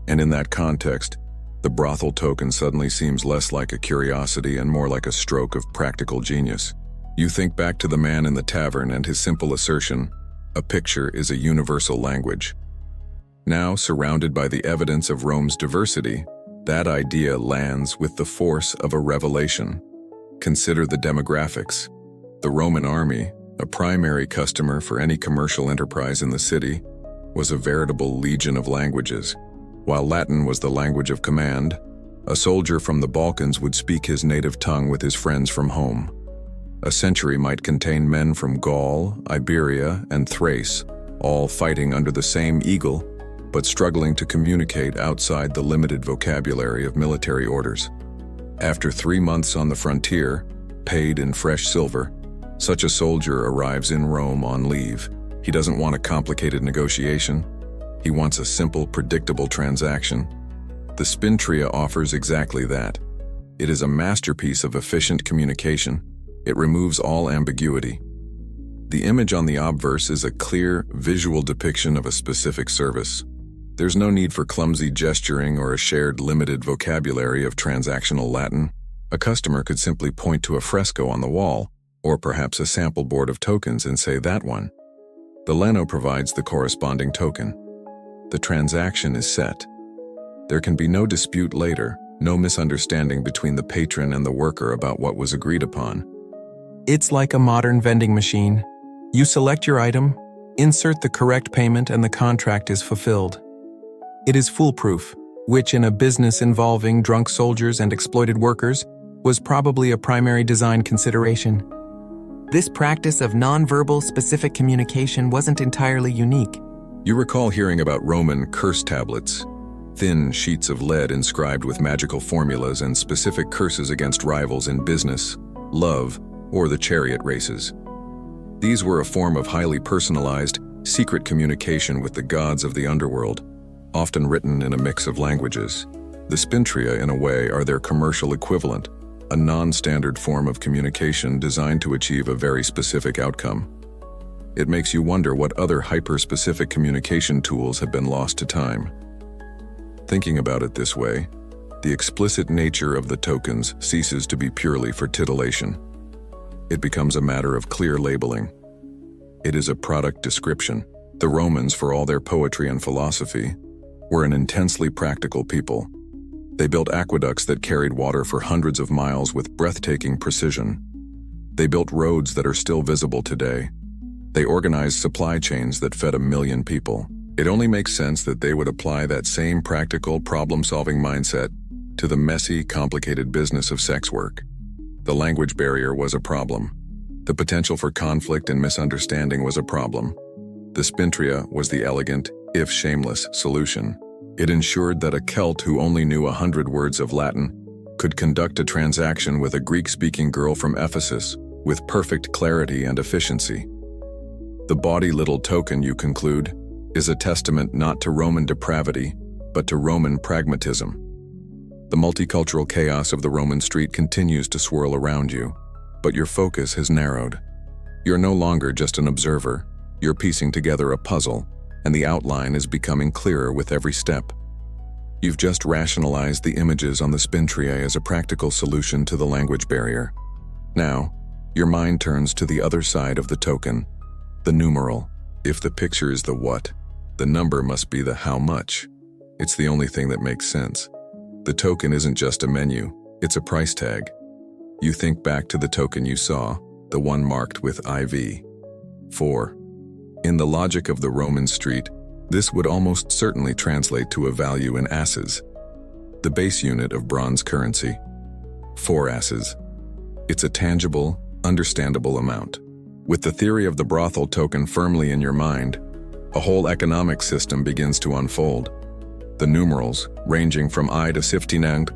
And in that context, The brothel token suddenly seems less like a curiosity and more like a stroke of practical genius. You think back to the man in the tavern and his simple assertion, "A picture is a universal language." Now, surrounded by the evidence of Rome's diversity, that idea lands with the force of a revelation. Consider the demographics. The Roman army, a primary customer for any commercial enterprise in the city, was a veritable legion of languages. While Latin was the language of command, a soldier from the Balkans would speak his native tongue with his friends from home. A century might contain men from Gaul, Iberia, and Thrace, all fighting under the same eagle, but struggling to communicate outside the limited vocabulary of military orders. After 3 months on the frontier, paid in fresh silver, such a soldier arrives in Rome on leave. He doesn't want a complicated negotiation. He wants a simple, predictable transaction. The Spintriae offers exactly that. It is a masterpiece of efficient communication. It removes all ambiguity. The image on the obverse is a clear, visual depiction of a specific service. There's no need for clumsy gesturing or a shared limited vocabulary of transactional Latin. A customer could simply point to a fresco on the wall, or perhaps a sample board of tokens and say that one. The leno provides the corresponding token. The transaction is set. There can be no dispute later, no misunderstanding between the patron and the worker about what was agreed upon. It's like a modern vending machine. You select your item, insert the correct payment, and the contract is fulfilled. It is foolproof, which in a business involving drunk soldiers and exploited workers was probably a primary design consideration. This practice of nonverbal specific communication wasn't entirely unique. You recall hearing about Roman curse tablets, thin sheets of lead inscribed with magical formulas and specific curses against rivals in business, love, or the chariot races. These were a form of highly personalized, secret communication with the gods of the underworld, often written in a mix of languages. The Spintriae, in a way, are their commercial equivalent, a non-standard form of communication designed to achieve a very specific outcome. It makes you wonder what other hyper-specific communication tools have been lost to time. Thinking about it this way, the explicit nature of the tokens ceases to be purely for titillation. It becomes a matter of clear labeling. It is a product description. The Romans, for all their poetry and philosophy, were an intensely practical people. They built aqueducts that carried water for hundreds of miles with breathtaking precision. They built roads that are still visible today. They organized supply chains that fed 1 million people. It only makes sense that they would apply that same practical, problem-solving mindset to the messy, complicated business of sex work. The language barrier was a problem. The potential for conflict and misunderstanding was a problem. The Spintriae was the elegant, if shameless, solution. It ensured that a Celt who only knew 100 words of Latin could conduct a transaction with a Greek-speaking girl from Ephesus with perfect clarity and efficiency. The Bawdy little token, you conclude, is a testament not to Roman depravity, but to Roman pragmatism. The multicultural chaos of the Roman street continues to swirl around you, but your focus has narrowed. You're no longer just an observer. You're piecing together a puzzle, and the outline is becoming clearer with every step. You've just rationalized the images on the Spintriae as a practical solution to the language barrier. Now, your mind turns to the other side of the token, the numeral. If the picture is the what, the number must be the how much. It's the only thing that makes sense. The token isn't just a menu, it's a price tag. You think back to the token you saw, the one marked with IV. 4. In the logic of the Roman street, this would almost certainly translate to a value in asses, the base unit of bronze currency. 4 asses. It's a tangible, understandable amount. With the theory of the brothel token firmly in your mind, a whole economic system begins to unfold. The numerals, ranging from I to 59,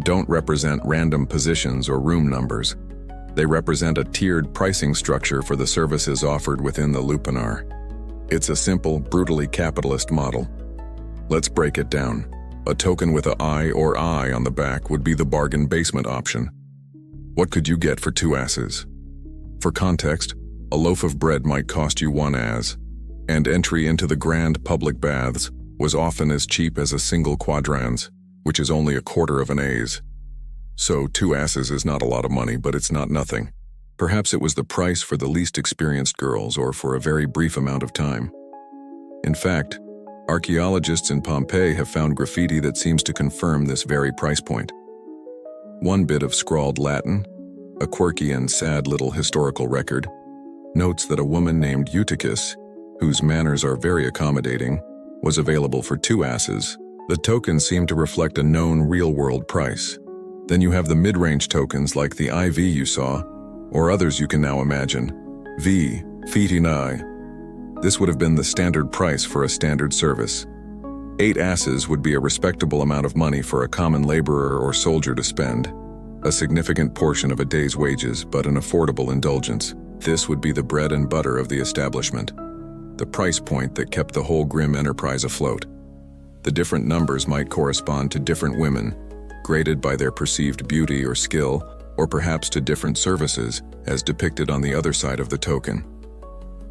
don't represent random positions or room numbers. They represent a tiered pricing structure for the services offered within the lupanar. It's a simple, brutally capitalist model. Let's break it down. A token with a I or I on the back would be the bargain basement option. What could you get for 2 asses? For context, a loaf of bread might cost you 1 as, and entry into the grand public baths was often as cheap as a single quadrans, which is only a quarter of an A's. So 2 asses is not a lot of money, but it's not nothing. Perhaps it was the price for the least experienced girls, or for a very brief amount of time. In fact, archaeologists in Pompeii have found graffiti that seems to confirm this very price point. One bit of scrawled Latin, a quirky and sad little historical record, notes that a woman named Eutychus, whose manners are very accommodating, was available for 2 asses. The tokens seem to reflect a known real-world price. Then you have the mid-range tokens like the IV you saw, or others you can now imagine. V, Fitini. This would have been the standard price for a standard service. 8 asses would be a respectable amount of money for a common laborer or soldier to spend, a significant portion of a day's wages, but an affordable indulgence. This would be the bread and butter of the establishment, the price point that kept the whole grim enterprise afloat. The different numbers might correspond to different women, graded by their perceived beauty or skill, or perhaps to different services, as depicted on the other side of the token.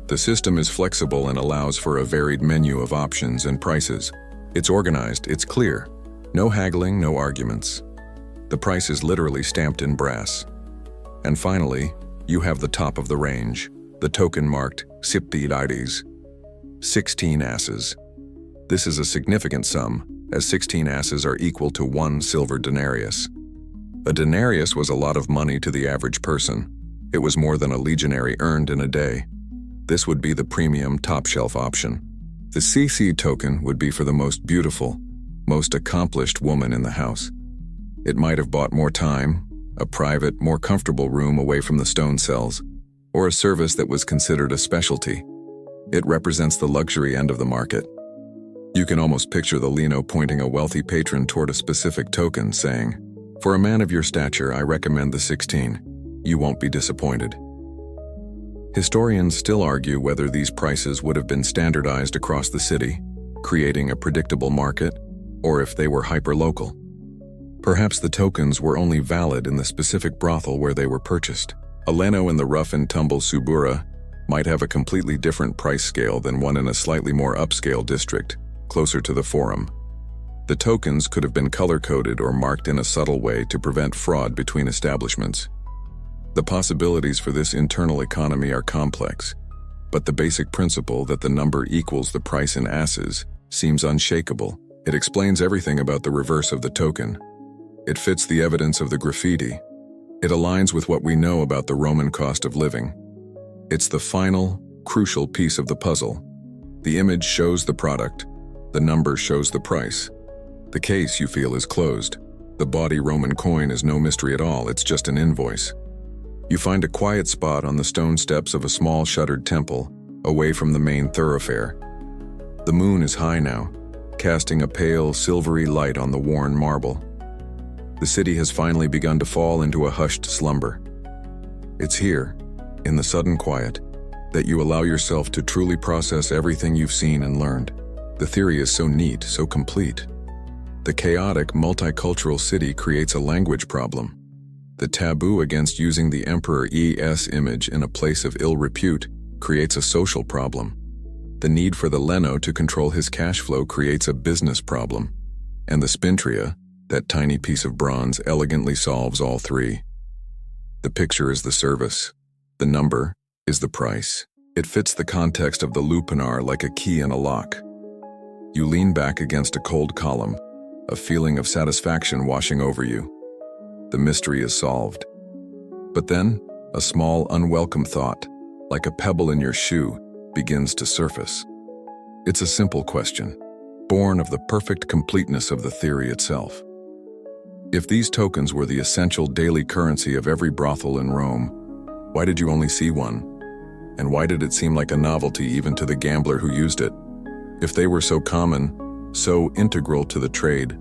The system is flexible and allows for a varied menu of options and prices. It's organized, it's clear. No haggling, no arguments. The price is literally stamped in brass. And finally, you have the top of the range, the token marked Spintriae, 16 asses. This is a significant sum, as 16 asses are equal to 1 silver denarius. A denarius was a lot of money to the average person. It was more than a legionary earned in a day. This would be the premium top-shelf option. The CC token would be for the most beautiful, most accomplished woman in the house. It might have bought more time, a private, more comfortable room away from the stone cells, or a service that was considered a specialty. It represents the luxury end of the market. You can almost picture the Lino pointing a wealthy patron toward a specific token, saying, "For a man of your stature, I recommend the 16. You won't be disappointed." Historians still argue whether these prices would have been standardized across the city, creating a predictable market, or if they were hyper-local. Perhaps the tokens were only valid in the specific brothel where they were purchased. A Leno in the rough-and-tumble Subura might have a completely different price scale than one in a slightly more upscale district, closer to the Forum. The tokens could have been color-coded or marked in a subtle way to prevent fraud between establishments. The possibilities for this internal economy are complex, but the basic principle that the number equals the price in asses seems unshakable. It explains everything about the reverse of the token. It fits the evidence of the graffiti. It aligns with what we know about the Roman cost of living. It's the final, crucial piece of the puzzle. The image shows the product. The number shows the price. The case, you feel, is closed. The Bawdy Roman coin is no mystery at all, it's just an invoice. You find a quiet spot on the stone steps of a small shuttered temple, away from the main thoroughfare. The moon is high now, casting a pale, silvery light on the worn marble. The city has finally begun to fall into a hushed slumber. It's here, in the sudden quiet, that you allow yourself to truly process everything you've seen and learned. The theory is so neat, so complete. The chaotic, multicultural city creates a language problem. The taboo against using the Emperor ES image in a place of ill repute creates a social problem. The need for the Leno to control his cash flow creates a business problem. And the Spintriae, that tiny piece of bronze, elegantly solves all three. The picture is the service. The number is the price. It fits the context of the lupanar like a key in a lock. You lean back against a cold column, a feeling of satisfaction washing over you. The mystery is solved. But then, a small, unwelcome thought, like a pebble in your shoe, begins to surface. It's a simple question, born of the perfect completeness of the theory itself. If these tokens were the essential daily currency of every brothel in Rome, why did you only see one? And why did it seem like a novelty even to the gambler who used it? If they were so common, so integral to the trade,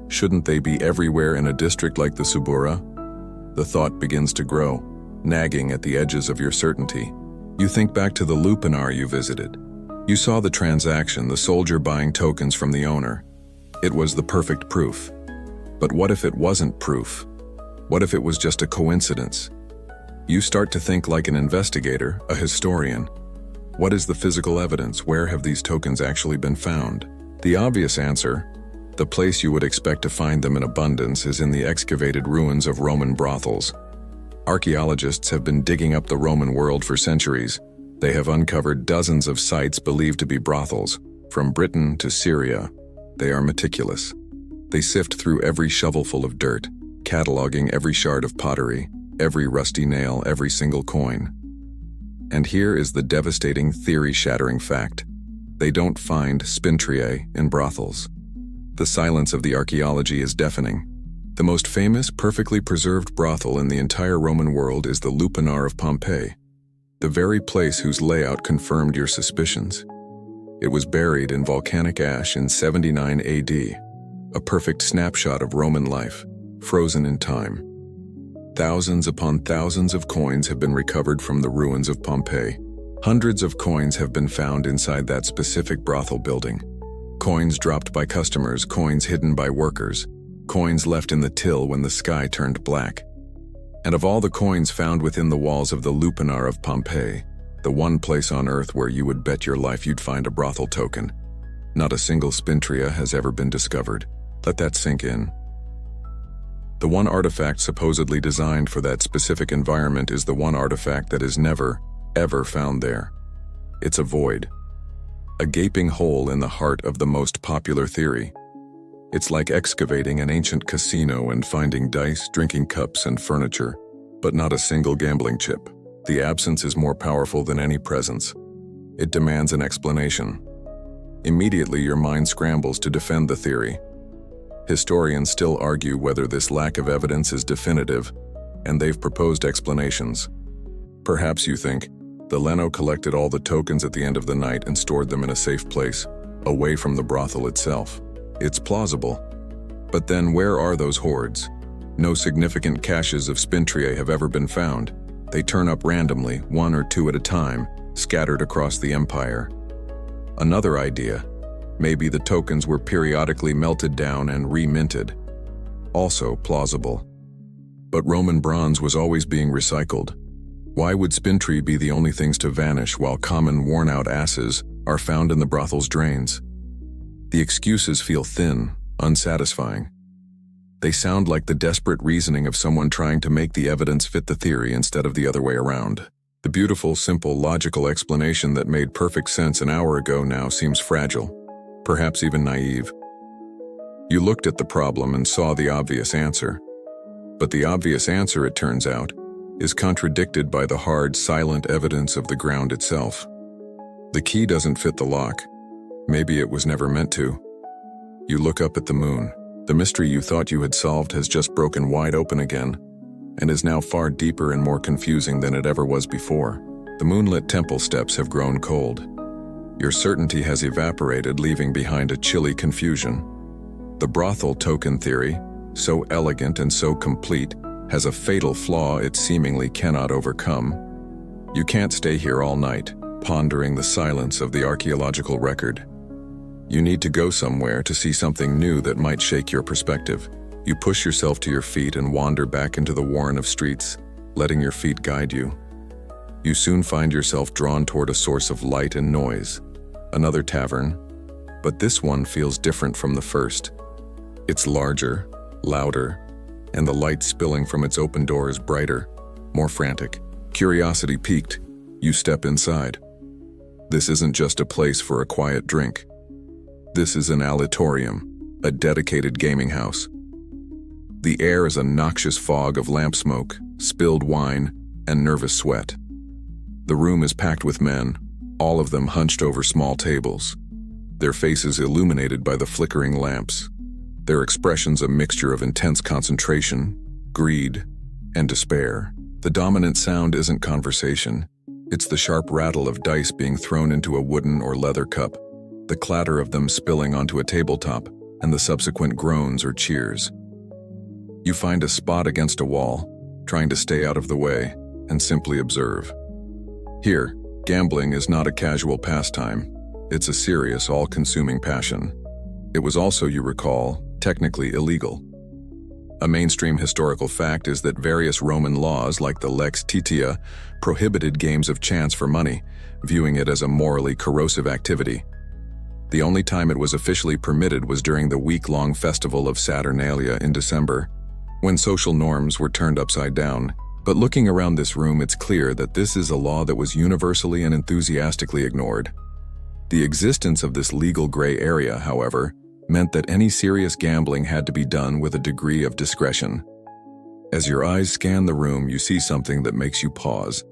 shouldn't they be everywhere in a district like the Subura? The thought begins to grow, nagging at the edges of your certainty. You think back to the lupanar you visited. You saw the transaction, the soldier buying tokens from the owner. It was the perfect proof. But what if it wasn't proof? What if it was just a coincidence? You start to think like an investigator, a historian. What is the physical evidence? Where have these tokens actually been found? The obvious answer: The place you would expect to find them in abundance is in the excavated ruins of Roman brothels. Archaeologists have been digging up the Roman world for centuries. They have uncovered dozens of sites believed to be brothels, from Britain to Syria. They are meticulous. They sift through every shovelful of dirt, cataloging every shard of pottery, every rusty nail, every single coin. And here is the devastating, theory-shattering fact. They don't find Spintriae in brothels. The silence of the archaeology is deafening. The most famous, perfectly preserved brothel in the entire Roman world is the Lupanar of Pompeii, the very place whose layout confirmed your suspicions. It was buried in volcanic ash in 79 AD, a perfect snapshot of Roman life, frozen in time. Thousands upon thousands of coins have been recovered from the ruins of Pompeii. Hundreds of coins have been found inside that specific brothel building. Coins dropped by customers, coins hidden by workers, coins left in the till when the sky turned black. And of all the coins found within the walls of the Lupanar of Pompeii, the one place on earth where you would bet your life you'd find a brothel token, not a single Spintriae has ever been discovered. Let that sink in. The one artifact supposedly designed for that specific environment is the one artifact that is never, ever found there. It's a void. A gaping hole in the heart of the most popular theory. It's like excavating an ancient casino and finding dice, drinking cups, and furniture, but not a single gambling chip. The absence is more powerful than any presence. It demands an explanation. Immediately, your mind scrambles to defend the theory. Historians still argue whether this lack of evidence is definitive, and they've proposed explanations. Perhaps you think, the Leno collected all the tokens at the end of the night and stored them in a safe place, away from the brothel itself. It's plausible. But then where are those hoards? No significant caches of Spintriae have ever been found. They turn up randomly, one or two at a time, scattered across the empire. Another idea. Maybe the tokens were periodically melted down and re-minted. Also plausible. But Roman bronze was always being recycled. Why would Spintriae be the only things to vanish while common worn-out asses are found in the brothel's drains? The excuses feel thin, unsatisfying. They sound like the desperate reasoning of someone trying to make the evidence fit the theory instead of the other way around. The beautiful, simple, logical explanation that made perfect sense an hour ago now seems fragile. Perhaps even naive. You looked at the problem and saw the obvious answer. But the obvious answer, it turns out, is contradicted by the hard, silent evidence of the ground itself. The key doesn't fit the lock. Maybe it was never meant to. You look up at the moon. The mystery you thought you had solved has just broken wide open again, and is now far deeper and more confusing than it ever was before. The moonlit temple steps have grown cold. Your certainty has evaporated, leaving behind a chilly confusion. The brothel token theory, so elegant and so complete, has a fatal flaw it seemingly cannot overcome. You can't stay here all night, pondering the silence of the archaeological record. You need to go somewhere to see something new that might shake your perspective. You push yourself to your feet and wander back into the warren of streets, letting your feet guide you. You soon find yourself drawn toward a source of light and noise. Another tavern, but this one feels different from the first. It's larger, louder, and the light spilling from its open door is brighter, more frantic. Curiosity piqued, you step inside. This isn't just a place for a quiet drink. This is an aleatorium, a dedicated gaming house. The air is a noxious fog of lamp smoke, spilled wine, and nervous sweat. The room is packed with men, all of them hunched over small tables, their faces illuminated by the flickering lamps, their expressions a mixture of intense concentration, greed, and despair. The dominant sound isn't conversation. It's the sharp rattle of dice being thrown into a wooden or leather cup, the clatter of them spilling onto a tabletop, and the subsequent groans or cheers. You find a spot against a wall, trying to stay out of the way, and simply observe. Here, gambling is not a casual pastime. It's a serious, all-consuming passion. It was also, you recall, technically illegal. A mainstream historical fact is that various Roman laws, like the Lex Titia, prohibited games of chance for money, viewing it as a morally corrosive activity. The only time it was officially permitted was during the week-long festival of Saturnalia in December, when social norms were turned upside down. But looking around this room, it's clear that this is a law that was universally and enthusiastically ignored. The existence of this legal gray area, however, meant that any serious gambling had to be done with a degree of discretion. As your eyes scan the room, you see something that makes you pause.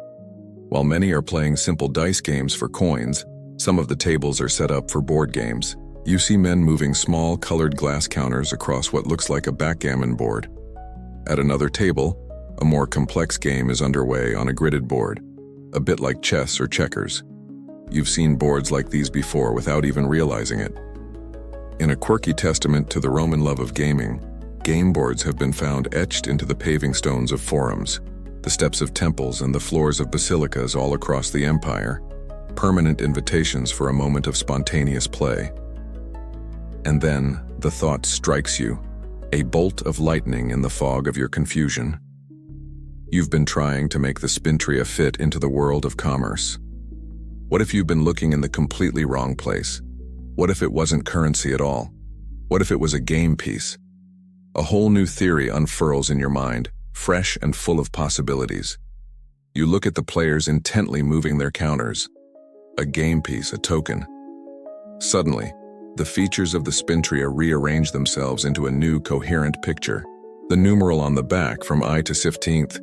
While many are playing simple dice games for coins, some of the tables are set up for board games. You see men moving small, colored glass counters across what looks like a backgammon board. At another table, a more complex game is underway on a gridded board, a bit like chess or checkers. You've seen boards like these before without even realizing it. In a quirky testament to the Roman love of gaming, game boards have been found etched into the paving stones of forums, the steps of temples, and the floors of basilicas all across the empire, permanent invitations for a moment of spontaneous play. And then the thought strikes you, a bolt of lightning in the fog of your confusion. You've been trying to make the Spintriae fit into the world of commerce. What if you've been looking in the completely wrong place? What if it wasn't currency at all? What if it was a game piece? A whole new theory unfurls in your mind, fresh and full of possibilities. You look at the players intently moving their counters. A game piece, a token. Suddenly, the features of the Spintriae rearrange themselves into a new coherent picture. The numeral on the back from I to 15th.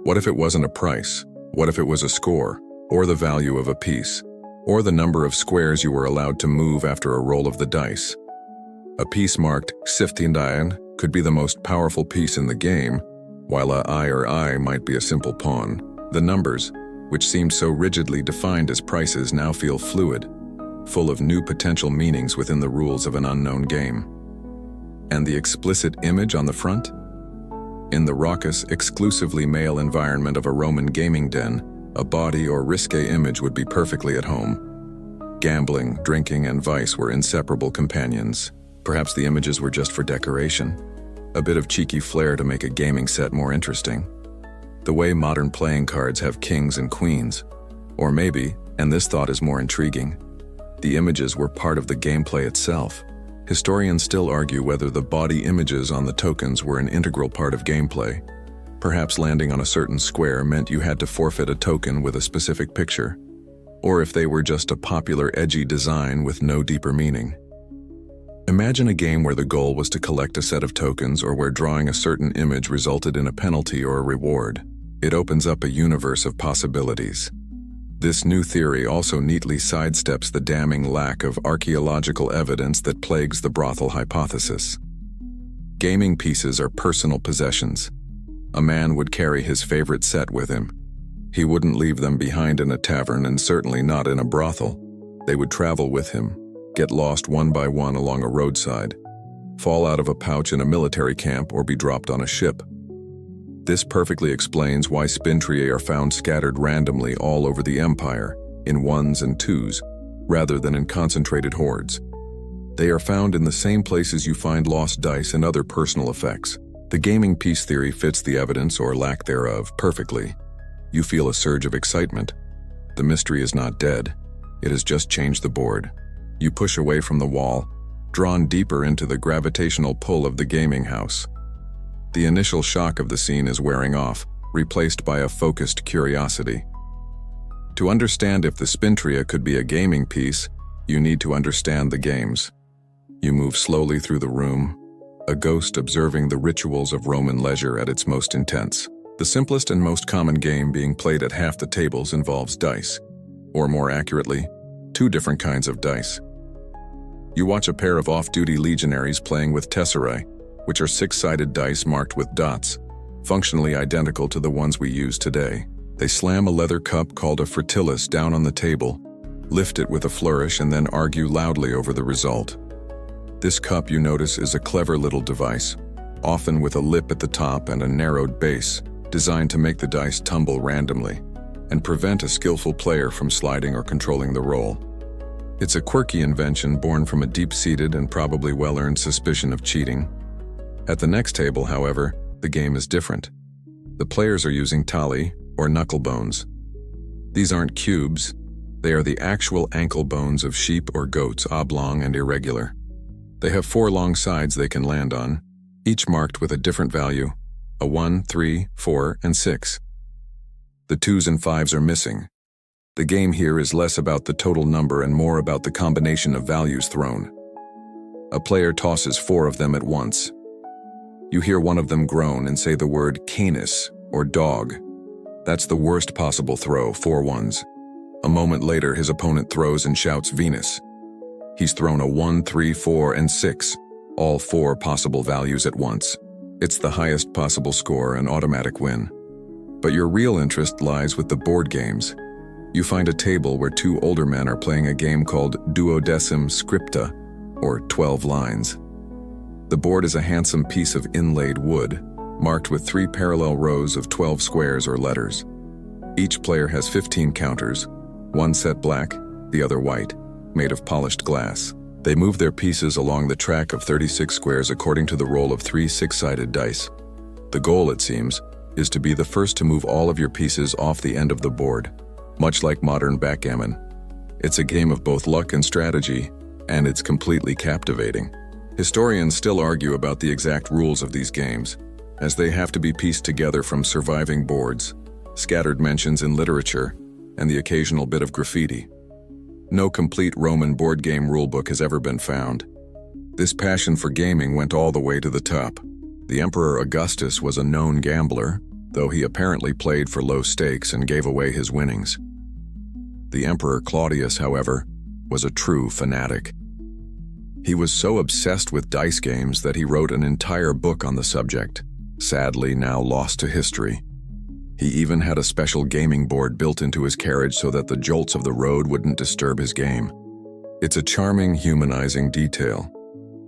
What if it wasn't a price? What if it was a score, or the value of a piece, or the number of squares you were allowed to move after a roll of the dice? A piece marked 15 could be the most powerful piece in the game, while a I or I might be a simple pawn. The numbers, which seemed so rigidly defined as prices, now feel fluid, full of new potential meanings within the rules of an unknown game. And the explicit image on the front? In the raucous, exclusively male environment of a Roman gaming den, a bawdy or risque image would be perfectly at home. Gambling, drinking, and vice were inseparable companions. Perhaps the images were just for decoration, a bit of cheeky flair to make a gaming set more interesting. The way modern playing cards have kings and queens. Or maybe, and this thought is more intriguing, the images were part of the gameplay itself. Historians still argue whether the bawdy images on the tokens were an integral part of gameplay. Perhaps landing on a certain square meant you had to forfeit a token with a specific picture, or if they were just a popular edgy design with no deeper meaning. Imagine a game where the goal was to collect a set of tokens, or where drawing a certain image resulted in a penalty or a reward. It opens up a universe of possibilities. This new theory also neatly sidesteps the damning lack of archaeological evidence that plagues the brothel hypothesis. Gaming pieces are personal possessions. A man would carry his favorite set with him. He wouldn't leave them behind in a tavern, and certainly not in a brothel. They would travel with him, get lost one by one along a roadside, fall out of a pouch in a military camp, or be dropped on a ship. This perfectly explains why Spintriae are found scattered randomly all over the empire, in ones and twos, rather than in concentrated hordes. They are found in the same places you find lost dice and other personal effects. The gaming piece theory fits the evidence, or lack thereof, perfectly. You feel a surge of excitement. The mystery is not dead. It has just changed the board. You push away from the wall, drawn deeper into the gravitational pull of the gaming house. The initial shock of the scene is wearing off, replaced by a focused curiosity. To understand if the Spintriae could be a gaming piece, you need to understand the games. You move slowly through the room, a ghost observing the rituals of Roman leisure at its most intense. The simplest and most common game being played at half the tables involves dice, or more accurately, two different kinds of dice. You watch a pair of off-duty legionaries playing with tesserae, which are six-sided dice marked with dots, functionally identical to the ones we use today. They slam a leather cup called a fratilis down on the table, lift it with a flourish, and then argue loudly over the result. This cup, you notice, is a clever little device, often with a lip at the top and a narrowed base, designed to make the dice tumble randomly and prevent a skillful player from sliding or controlling the roll. It's a quirky invention born from a deep-seated and probably well-earned suspicion of cheating. At the next table, however, the game is different. The players are using tali, or knuckle bones. These aren't cubes. They are the actual ankle bones of sheep or goats, oblong and irregular. They have 4 long sides they can land on, each marked with a different value, a 1, 3, 4, and 6. The 2s and 5s are missing. The game here is less about the total number and more about the combination of values thrown. A player tosses 4 of them at once. You hear one of them groan and say the word canis, or dog. That's the worst possible throw, 4 ones. A moment later, his opponent throws and shouts Venus. He's thrown a 1, 3, 4, and 6, all 4 possible values at once. It's the highest possible score, an automatic win. But your real interest lies with the board games. You find a table where 2 older men are playing a game called Duodecim Scripta, or 12 lines. The board is a handsome piece of inlaid wood, marked with 3 parallel rows of 12 squares or letters. Each player has 15 counters, one set black, the other white, made of polished glass. They move their pieces along the track of 36 squares according to the roll of 3 6-sided dice. The goal, it seems, is to be the first to move all of your pieces off the end of the board, much like modern backgammon. It's a game of both luck and strategy, and it's completely captivating. Historians still argue about the exact rules of these games, as they have to be pieced together from surviving boards, scattered mentions in literature, and the occasional bit of graffiti. No complete Roman board game rulebook has ever been found. This passion for gaming went all the way to the top. The Emperor Augustus was a known gambler, though he apparently played for low stakes and gave away his winnings. The Emperor Claudius, however, was a true fanatic. He was so obsessed with dice games that he wrote an entire book on the subject, sadly now lost to history. He even had a special gaming board built into his carriage so that the jolts of the road wouldn't disturb his game. It's a charming, humanizing detail.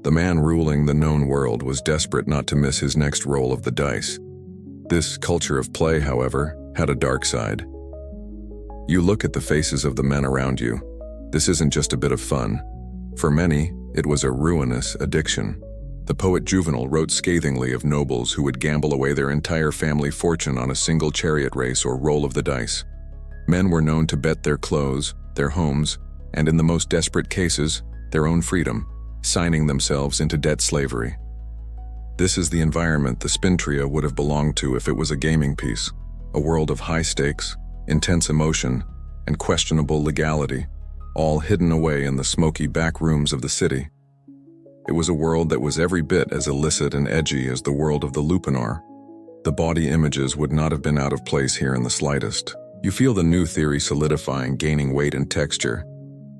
The man ruling the known world was desperate not to miss his next roll of the dice. This culture of play, however, had a dark side. You look at the faces of the men around you. This isn't just a bit of fun. For many, it was a ruinous addiction. The poet Juvenal wrote scathingly of nobles who would gamble away their entire family fortune on a single chariot race or roll of the dice. Men were known to bet their clothes, their homes, and in the most desperate cases, their own freedom, signing themselves into debt slavery. This is the environment the Spintriae would have belonged to if it was a gaming piece, a world of high stakes, intense emotion, and questionable legality, all hidden away in the smoky back rooms of the city. It was a world that was every bit as illicit and edgy as the world of the Lupanar. The Bawdy images would not have been out of place here in the slightest. You feel the new theory solidifying, gaining weight and texture.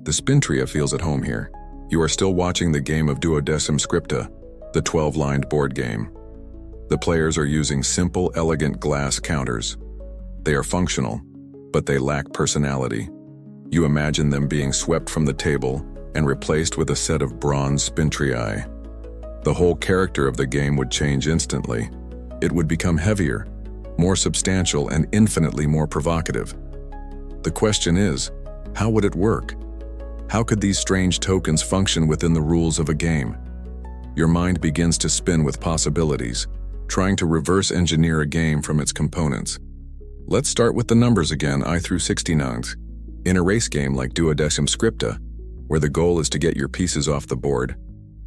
The Spintriae feels at home here. You are still watching the game of Duodecim Scripta, the 12-lined board game. The players are using simple, elegant glass counters. They are functional, but they lack personality. You imagine them being swept from the table and replaced with a set of bronze Spintriae. The whole character of the game would change instantly. It would become heavier, more substantial, and infinitely more provocative. The question is, how would it work? How could these strange tokens function within the rules of a game? Your mind begins to spin with possibilities, trying to reverse engineer a game from its components. Let's start with the numbers again, I through 69. In a race game like Duodecim Scripta, where the goal is to get your pieces off the board,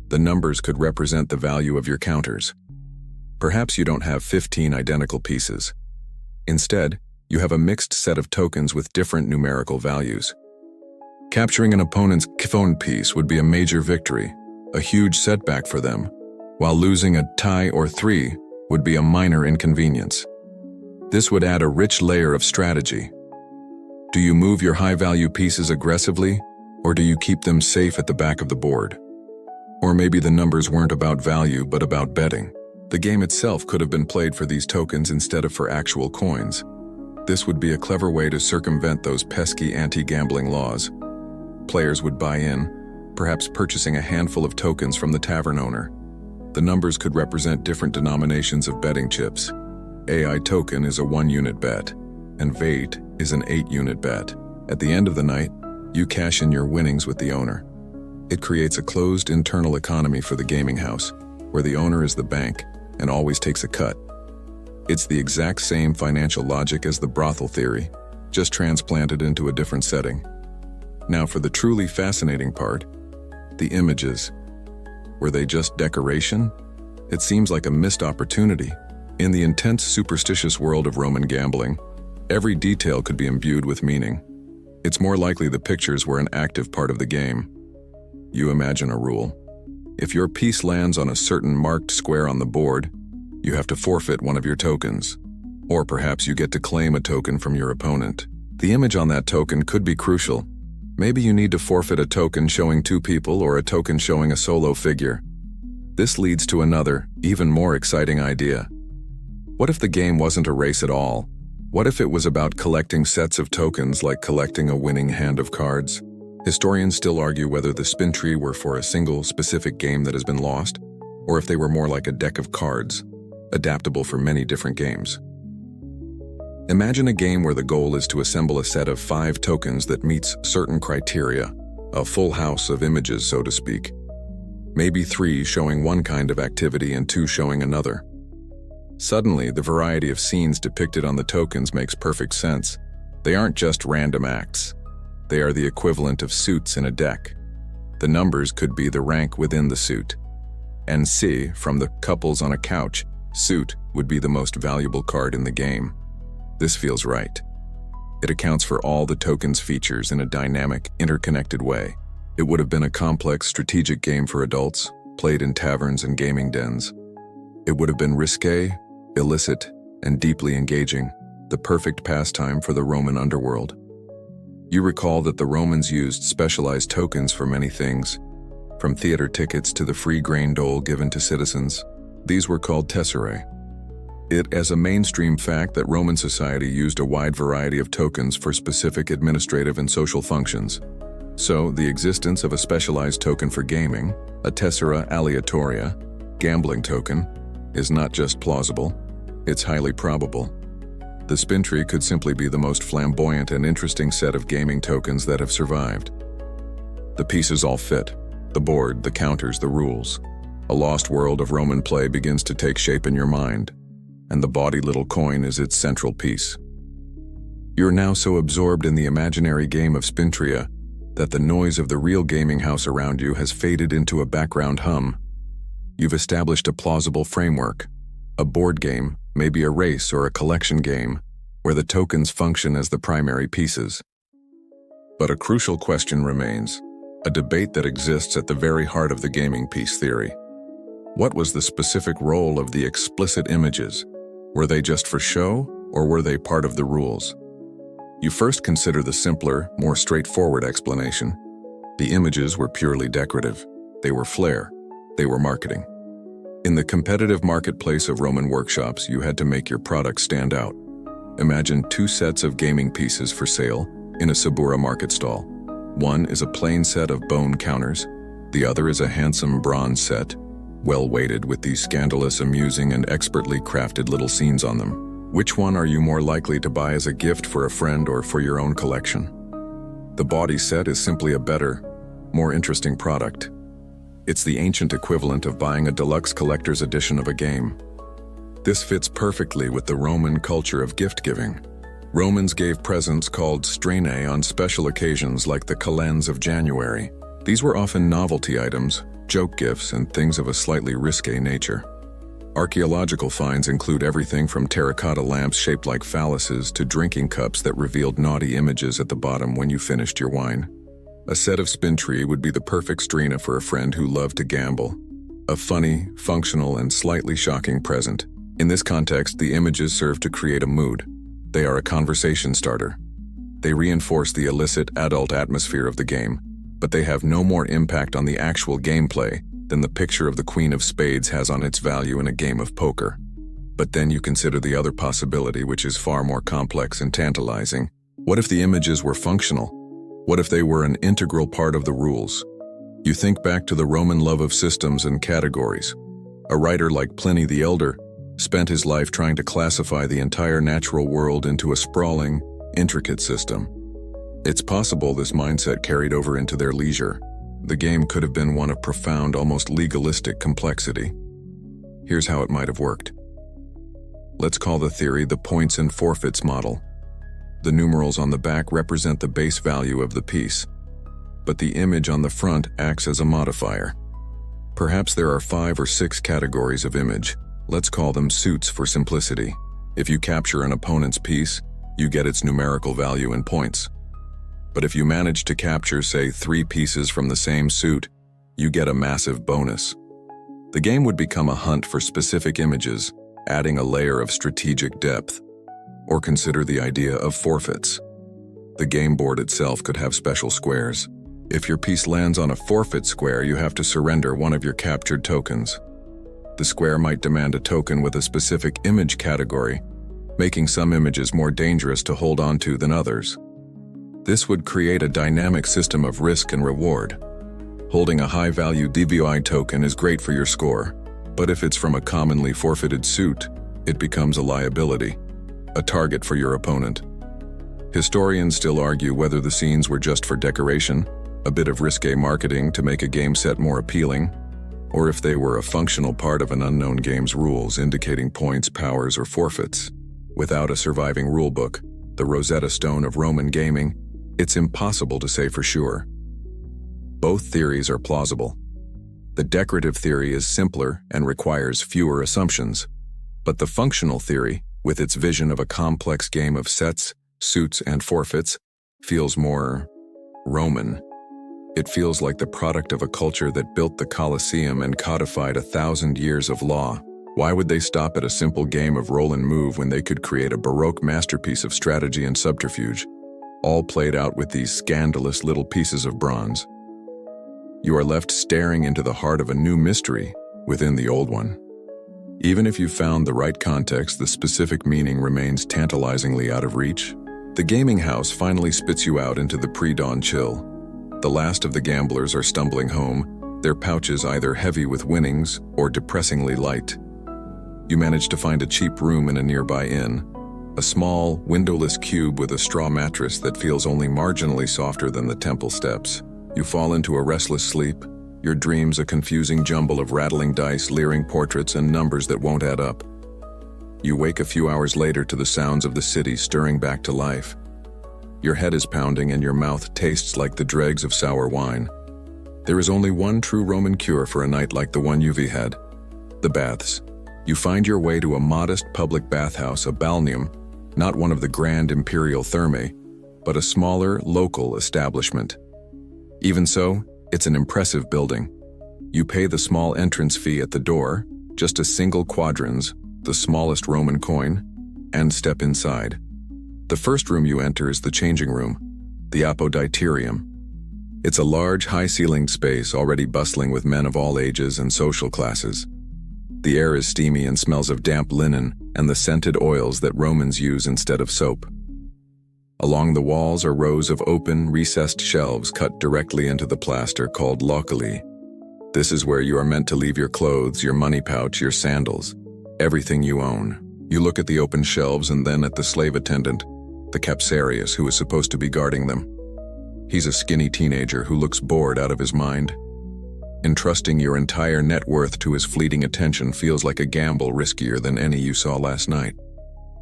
the numbers could represent the value of your counters. Perhaps you don't have 15 identical pieces. Instead, you have a mixed set of tokens with different numerical values. Capturing an opponent's phone piece would be a major victory, a huge setback for them, while losing a tie or 3 would be a minor inconvenience. This would add a rich layer of strategy. Do you move your high-value pieces aggressively, or do you keep them safe at the back of the board? Or maybe the numbers weren't about value but about betting. The game itself could have been played for these tokens instead of for actual coins. This would be a clever way to circumvent those pesky anti-gambling laws. Players would buy in, perhaps purchasing a handful of tokens from the tavern owner. The numbers could represent different denominations of betting chips. AI token is a 1-unit bet, and Vate is an 8-unit bet. At the end of the night, you cash in your winnings with the owner. It creates a closed internal economy for the gaming house, where the owner is the bank and always takes a cut. It's the exact same financial logic as the brothel theory, just transplanted into a different setting. Now for the truly fascinating part, the images. Were they just decoration? It seems like a missed opportunity. In the intense, superstitious world of Roman gambling, every detail could be imbued with meaning. It's more likely the pictures were an active part of the game. You imagine a rule. If your piece lands on a certain marked square on the board, you have to forfeit one of your tokens. Or perhaps you get to claim a token from your opponent. The image on that token could be crucial. Maybe you need to forfeit a token showing two people or a token showing a solo figure. This leads to another, even more exciting idea. What if the game wasn't a race at all? What if it was about collecting sets of tokens like collecting a winning hand of cards? Historians still argue whether the Spintriae were for a single, specific game that has been lost, or if they were more like a deck of cards, adaptable for many different games. Imagine a game where the goal is to assemble a set of 5 tokens that meets certain criteria, a full house of images, so to speak. Maybe 3 showing one kind of activity and 2 showing another. Suddenly, the variety of scenes depicted on the tokens makes perfect sense. They aren't just random acts. They are the equivalent of suits in a deck. The numbers could be the rank within the suit. And see, from the couples on a couch, suit would be the most valuable card in the game. This feels right. It accounts for all the token's features in a dynamic, interconnected way. It would have been a complex, strategic game for adults, played in taverns and gaming dens. It would have been risque, illicit, and deeply engaging, the perfect pastime for the Roman underworld. You recall that the Romans used specialized tokens for many things, from theater tickets to the free grain dole given to citizens. These were called tesserae. It is a mainstream fact that Roman society used a wide variety of tokens for specific administrative and social functions. So, the existence of a specialized token for gaming, a tessera aleatoria, gambling token, is not just plausible, it's highly probable. The Spintriae could simply be the most flamboyant and interesting set of gaming tokens that have survived. The pieces all fit: the board, the counters, the rules. A lost world of Roman play begins to take shape in your mind, and the Bawdy little coin is its central piece. You're now so absorbed in the imaginary game of Spintriae that the noise of the real gaming house around you has faded into a background hum. You've established a plausible framework, a board game, maybe a race or a collection game, where the tokens function as the primary pieces. But a crucial question remains, a debate that exists at the very heart of the gaming piece theory. What was the specific role of the explicit images? Were they just for show, or were they part of the rules? You first consider the simpler, more straightforward explanation. The images were purely decorative. They were flair. They were marketing. In the competitive marketplace of Roman workshops, you had to make your product stand out. Imagine 2 sets of gaming pieces for sale in a Subura market stall. One is a plain set of bone counters. The other is a handsome bronze set, well weighted with these scandalous, amusing, and expertly crafted little scenes on them. Which one are you more likely to buy as a gift for a friend or for your own collection? The Bawdy set is simply a better, more interesting product. It's the ancient equivalent of buying a deluxe collector's edition of a game. This fits perfectly with the Roman culture of gift-giving. Romans gave presents called Spintriae on special occasions like the calends of January. These were often novelty items, joke gifts, and things of a slightly risque nature. Archaeological finds include everything from terracotta lamps shaped like phalluses to drinking cups that revealed naughty images at the bottom when you finished your wine. A set of Spintriae would be the perfect Strina for a friend who loved to gamble. A funny, functional, and slightly shocking present. In this context, the images serve to create a mood. They are a conversation starter. They reinforce the illicit, adult atmosphere of the game, but they have no more impact on the actual gameplay than the picture of the Queen of Spades has on its value in a game of poker. But then you consider the other possibility, which is far more complex and tantalizing. What if the images were functional? What if they were an integral part of the rules? You think back to the Roman love of systems and categories. A writer like Pliny the Elder spent his life trying to classify the entire natural world into a sprawling, intricate system. It's possible this mindset carried over into their leisure. The game could have been one of profound, almost legalistic complexity. Here's how it might have worked. Let's call the theory the points and forfeits model. The numerals on the back represent the base value of the piece. but the image on the front acts as a modifier. Perhaps there are 5 or 6 categories of image. Let's call them suits for simplicity. If you capture an opponent's piece, you get its numerical value in points. But if you manage to capture, say, 3 pieces from the same suit, you get a massive bonus. The game would become a hunt for specific images, adding a layer of strategic depth. Or consider the idea of forfeits. The game board itself could have special squares. If your piece lands on a forfeit square, you have to surrender one of your captured tokens. The square might demand a token with a specific image category, making some images more dangerous to hold on to than others. This would create a dynamic system of risk and reward. Holding a high-value DVI token is great for your score, but if it's from a commonly forfeited suit, it becomes a liability, a target for your opponent. Historians still argue whether the scenes were just for decoration, a bit of risque marketing to make a game set more appealing, or if they were a functional part of an unknown game's rules indicating points, powers, or forfeits. Without a surviving rulebook, the Rosetta Stone of Roman gaming, it's impossible to say for sure. Both theories are plausible. The decorative theory is simpler and requires fewer assumptions, but the functional theory, with its vision of a complex game of sets, suits, and forfeits, feels more Roman. It feels like the product of a culture that built the Colosseum and codified 1,000 years of law. Why would they stop at a simple game of roll and move when they could create a Baroque masterpiece of strategy and subterfuge, all played out with these scandalous little pieces of bronze? You are left staring into the heart of a new mystery within the old one. Even if you found the right context, the specific meaning remains tantalizingly out of reach. The gaming house finally spits you out into the pre-dawn chill. The last of the gamblers are stumbling home, their pouches either heavy with winnings or depressingly light. You manage to find a cheap room in a nearby inn, a small, windowless cube with a straw mattress that feels only marginally softer than the temple steps. You fall into a restless sleep, your dreams a confusing jumble of rattling dice, leering portraits, and numbers that won't add up. You wake a few hours later to the sounds of the city stirring back to life. Your head is pounding and your mouth tastes like the dregs of sour wine. There is only one true Roman cure for a night like the one you've had: the baths. You find your way to a modest public bathhouse, a balneum, not one of the grand imperial thermae, but a smaller, local establishment. Even so, it's an impressive building. You pay the small entrance fee at the door, just a single quadrans, the smallest Roman coin, and step inside. The first room you enter is the changing room, the apoditerium. It's a large, high-ceilinged space already bustling with men of all ages and social classes. The air is steamy and smells of damp linen and the scented oils that Romans use instead of soap. Along the walls are rows of open, recessed shelves cut directly into the plaster called loculi. This is where you are meant to leave your clothes, your money pouch, your sandals, everything you own. You look at the open shelves and then at the slave attendant, the Capsarius, who is supposed to be guarding them. He's a skinny teenager who looks bored out of his mind. Entrusting your entire net worth to his fleeting attention feels like a gamble riskier than any you saw last night.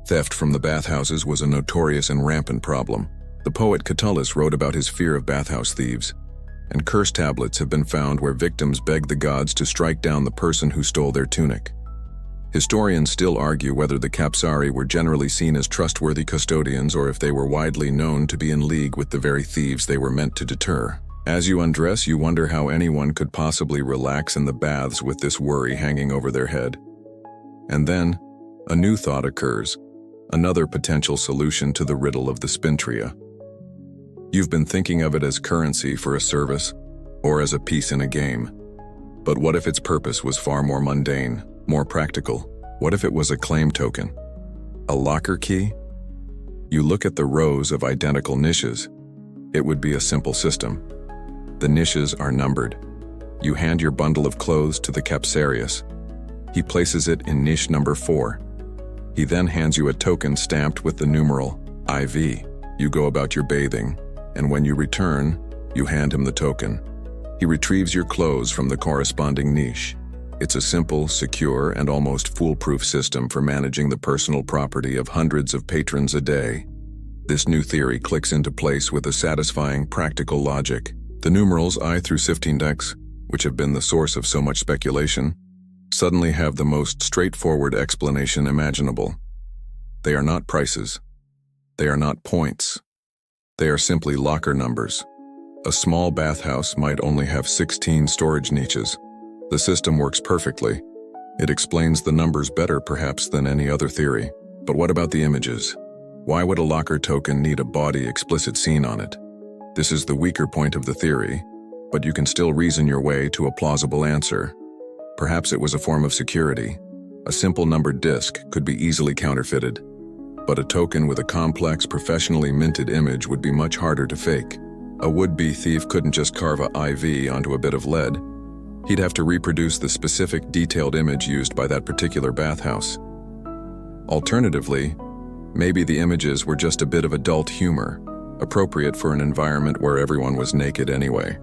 Theft from the bathhouses was a notorious and rampant problem. The poet Catullus wrote about his fear of bathhouse thieves, and curse tablets have been found where victims beg the gods to strike down the person who stole their tunic. Historians still argue whether the Capsari were generally seen as trustworthy custodians or if they were widely known to be in league with the very thieves they were meant to deter. As you undress, you wonder how anyone could possibly relax in the baths with this worry hanging over their head. And then, a new thought occurs, another potential solution to the riddle of the Spintriae. You've been thinking of it as currency for a service, or as a piece in a game. But what if its purpose was far more mundane, more practical? What if it was a claim token? A locker key? You look at the rows of identical niches. It would be a simple system. The niches are numbered. You hand your bundle of clothes to the Capsarius. He places it in niche number 4. He then hands you a token stamped with the numeral IV. You go about your bathing, and when you return, you hand him the token. He retrieves your clothes from the corresponding niche. It's a simple, secure, and almost foolproof system for managing the personal property of hundreds of patrons a day. This new theory clicks into place with a satisfying practical logic. The numerals I through 15X, which have been the source of so much speculation, suddenly have the most straightforward explanation imaginable. They are not prices. They are not points. They are simply locker numbers. A small bathhouse might only have 16 storage niches. The system works perfectly. It explains the numbers better perhaps than any other theory. But what about the images? Why would a locker token need a Bawdy explicit scene on it? This is the weaker point of the theory, but you can still reason your way to a plausible answer. Perhaps it was a form of security. A simple numbered disc could be easily counterfeited, but a token with a complex, professionally minted image would be much harder to fake. A would-be thief couldn't just carve a IV onto a bit of lead. He'd have to reproduce the specific, detailed image used by that particular bathhouse. Alternatively, maybe the images were just a bit of adult humor, appropriate for an environment where everyone was naked anyway.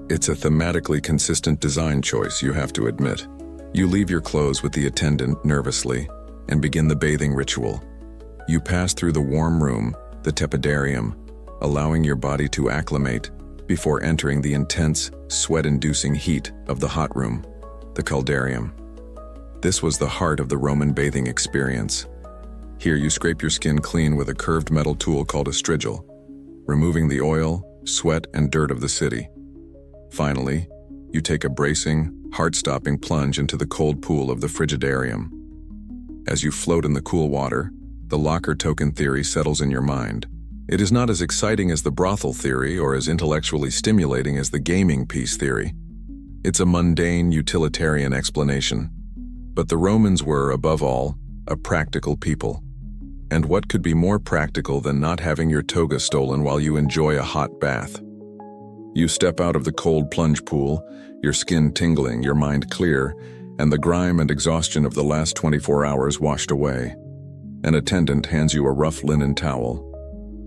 It's a thematically consistent design choice, you have to admit. You leave your clothes with the attendant nervously and begin the bathing ritual. You pass through the warm room, the tepidarium, allowing your body to acclimate before entering the intense, sweat-inducing heat of the hot room, the caldarium. This was the heart of the Roman bathing experience. Here you scrape your skin clean with a curved metal tool called a strigil, removing the oil, sweat, and dirt of the city. Finally, you take a bracing, heart-stopping plunge into the cold pool of the frigidarium. As you float in the cool water, the locker token theory settles in your mind. It is not as exciting as the brothel theory or as intellectually stimulating as the gaming piece theory. It's a mundane, utilitarian explanation. But the Romans were, above all, a practical people. And what could be more practical than not having your toga stolen while you enjoy a hot bath? You step out of the cold plunge pool, your skin tingling, your mind clear, and the grime and exhaustion of the last 24 hours washed away. An attendant hands you a rough linen towel.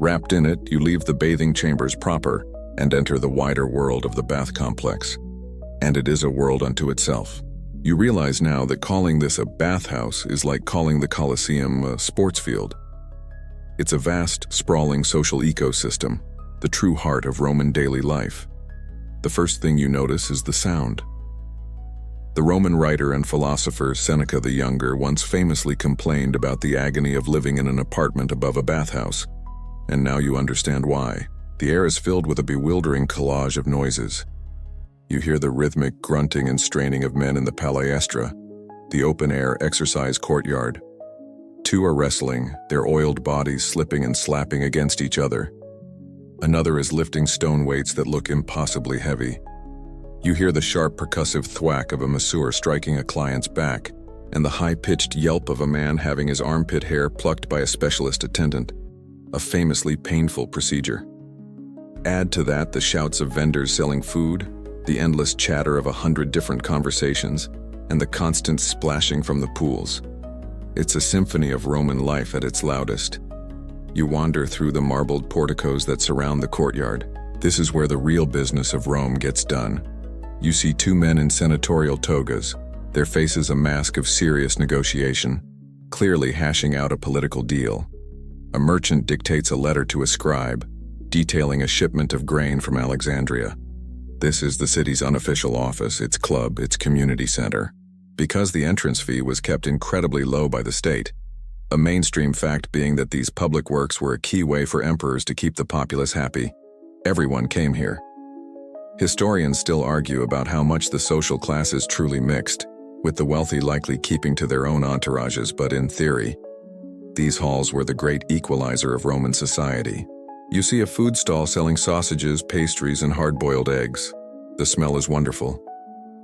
Wrapped in it, you leave the bathing chambers proper and enter the wider world of the bath complex. And it is a world unto itself. You realize now that calling this a bathhouse is like calling the Colosseum a sports field. It's a vast, sprawling social ecosystem, the true heart of Roman daily life. The first thing you notice is the sound. The Roman writer and philosopher Seneca the Younger once famously complained about the agony of living in an apartment above a bathhouse. And now you understand why. The air is filled with a bewildering collage of noises. You hear the rhythmic grunting and straining of men in the palaestra, the open-air exercise courtyard. Two are wrestling, their oiled bodies slipping and slapping against each other. Another is lifting stone weights that look impossibly heavy. You hear the sharp percussive thwack of a masseur striking a client's back, and the high-pitched yelp of a man having his armpit hair plucked by a specialist attendant. A famously painful procedure. Add to that the shouts of vendors selling food, the endless chatter of 100 different conversations, and the constant splashing from the pools. It's a symphony of Roman life at its loudest. You wander through the marbled porticos that surround the courtyard. This is where the real business of Rome gets done. You see two men in senatorial togas, their faces a mask of serious negotiation, clearly hashing out a political deal. A merchant dictates a letter to a scribe, detailing a shipment of grain from Alexandria. This is the city's unofficial office, its club, its community center. Because the entrance fee was kept incredibly low by the state, a mainstream fact being that these public works were a key way for emperors to keep the populace happy. Everyone came here. Historians still argue about how much the social class is truly mixed, with the wealthy likely keeping to their own entourages, but in theory, these halls were the great equalizer of Roman society. You see a food stall selling sausages, pastries, and hard-boiled eggs. The smell is wonderful.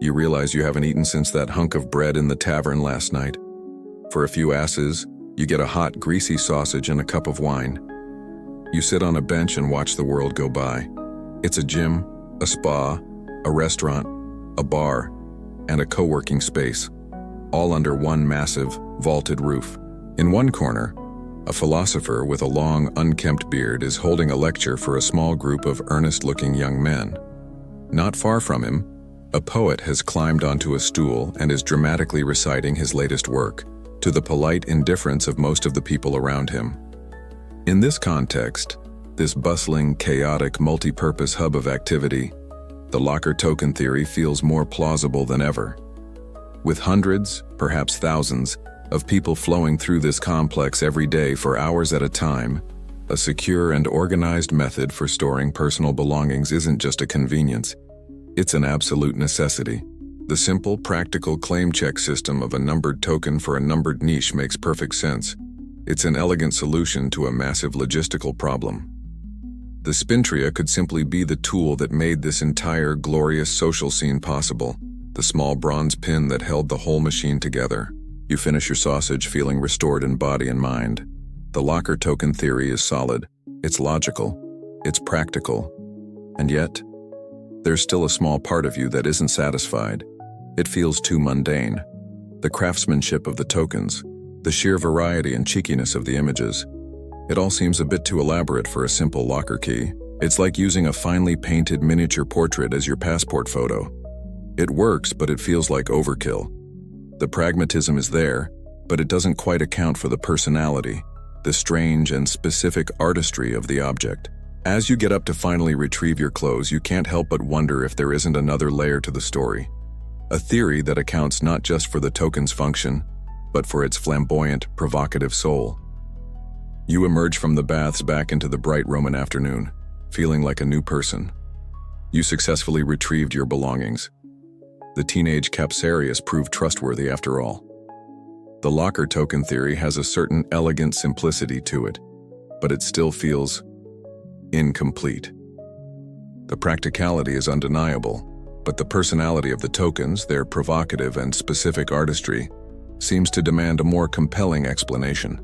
You realize you haven't eaten since that hunk of bread in the tavern last night. For a few asses, you get a hot, greasy sausage and a cup of wine. You sit on a bench and watch the world go by. It's a gym, a spa, a restaurant, a bar, and a co-working space, all under one massive, vaulted roof. In one corner, a philosopher with a long, unkempt beard is holding a lecture for a small group of earnest-looking young men. Not far from him, a poet has climbed onto a stool and is dramatically reciting his latest work, to the polite indifference of most of the people around him. In this context, this bustling, chaotic, multi-purpose hub of activity, The locker token theory feels more plausible than ever. With hundreds, perhaps thousands, of people flowing through this complex every day for hours at a time, a secure and organized method for storing personal belongings isn't just a convenience, it's an absolute necessity. The simple, practical claim check system of a numbered token for a numbered niche makes perfect sense. It's an elegant solution to a massive logistical problem. The Spintriae could simply be the tool that made this entire glorious social scene possible, the small bronze pin that held the whole machine together. You finish your sausage feeling restored in body and mind. The locker token theory is solid, it's logical, it's practical, and yet, there's still a small part of you that isn't satisfied. It feels too mundane. The craftsmanship of the tokens, the sheer variety and cheekiness of the images. It all seems a bit too elaborate for a simple locker key. It's like using a finely painted miniature portrait as your passport photo. It works, but it feels like overkill. The pragmatism is there, but it doesn't quite account for the personality, the strange and specific artistry of the object. As you get up to finally retrieve your clothes, you can't help but wonder if there isn't another layer to the story. A theory that accounts not just for the token's function, but for its flamboyant, provocative soul. You emerge from the baths back into the bright Roman afternoon, feeling like a new person. You successfully retrieved your belongings. The teenage Capsarius proved trustworthy after all. The locker token theory has a certain elegant simplicity to it, but it still feels incomplete. The practicality is undeniable, but the personality of the tokens, their provocative and specific artistry, seems to demand a more compelling explanation.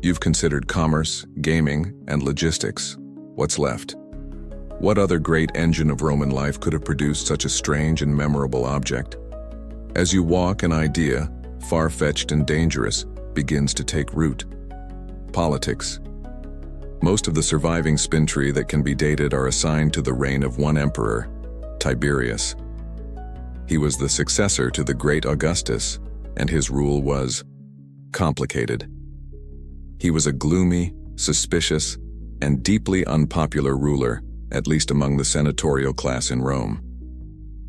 You've considered commerce, gaming, and logistics. What's left? What other great engine of Roman life could have produced such a strange and memorable object? As you walk, an idea, far-fetched and dangerous, begins to take root. Politics. Most of the surviving Spintriae that can be dated are assigned to the reign of one emperor, Tiberius. He was the successor to the great Augustus, and his rule was complicated. He was a gloomy, suspicious, and deeply unpopular ruler, at least among the senatorial class in Rome.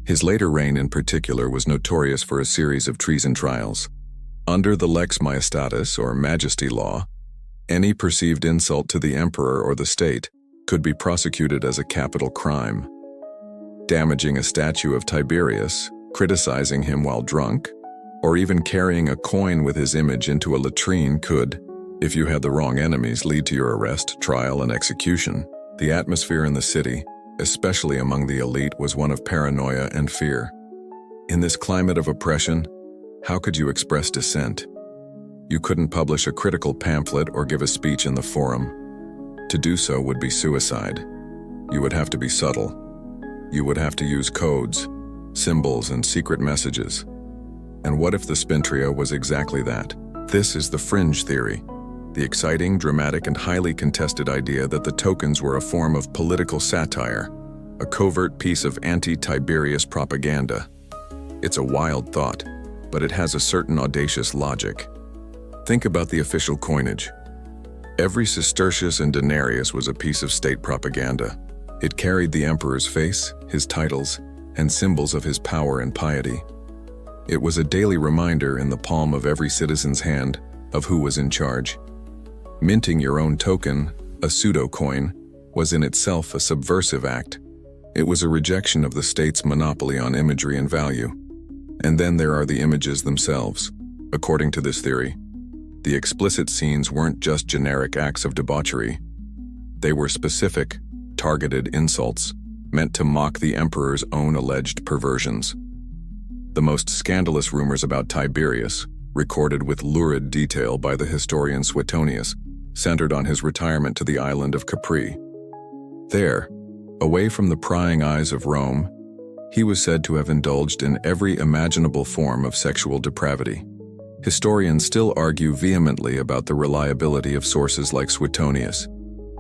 His later reign in particular was notorious for a series of treason trials. Under the Lex Majestatis, or Majesty law, any perceived insult to the emperor or the state could be prosecuted as a capital crime. Damaging a statue of Tiberius, criticizing him while drunk, or even carrying a coin with his image into a latrine could, if you had the wrong enemies, lead to your arrest, trial, and execution. The atmosphere in the city, especially among the elite, was one of paranoia and fear. In this climate of oppression, how could you express dissent? You couldn't publish a critical pamphlet or give a speech in the forum. To do so would be suicide. You would have to be subtle. You would have to use codes, symbols, and secret messages. And what if the Spintriae was exactly that? This is the fringe theory, the exciting, dramatic, and highly contested idea that the tokens were a form of political satire, a covert piece of anti-Tiberius propaganda. It's a wild thought, but it has a certain audacious logic. Think about the official coinage. Every sestertius and denarius was a piece of state propaganda. It carried the emperor's face, his titles, and symbols of his power and piety. It was a daily reminder in the palm of every citizen's hand of who was in charge. Minting your own token, a pseudo-coin, was in itself a subversive act. It was a rejection of the state's monopoly on imagery and value. And then there are the images themselves. According to this theory, the explicit scenes weren't just generic acts of debauchery. They were specific, targeted insults, meant to mock the emperor's own alleged perversions. The most scandalous rumors about Tiberius, recorded with lurid detail by the historian Suetonius, centered on his retirement to the island of Capri. There, away from the prying eyes of Rome, he was said to have indulged in every imaginable form of sexual depravity. Historians still argue vehemently about the reliability of sources like Suetonius,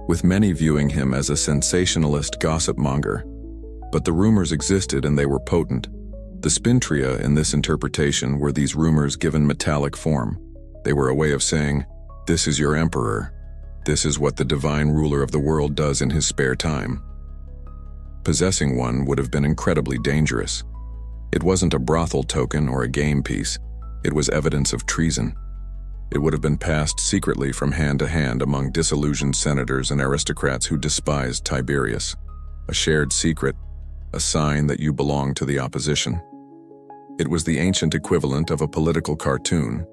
with many viewing him as a sensationalist gossip monger. But the rumors existed and they were potent. The Spintriae in this interpretation were these rumors given metallic form. They were a way of saying, "This is your emperor. This is what the divine ruler of the world does in his spare time." Possessing one would have been incredibly dangerous. It wasn't a brothel token or a game piece. It was evidence of treason. It would have been passed secretly from hand to hand among disillusioned senators and aristocrats who despised Tiberius. A shared secret, a sign that you belonged to the opposition. It was the ancient equivalent of a political cartoon,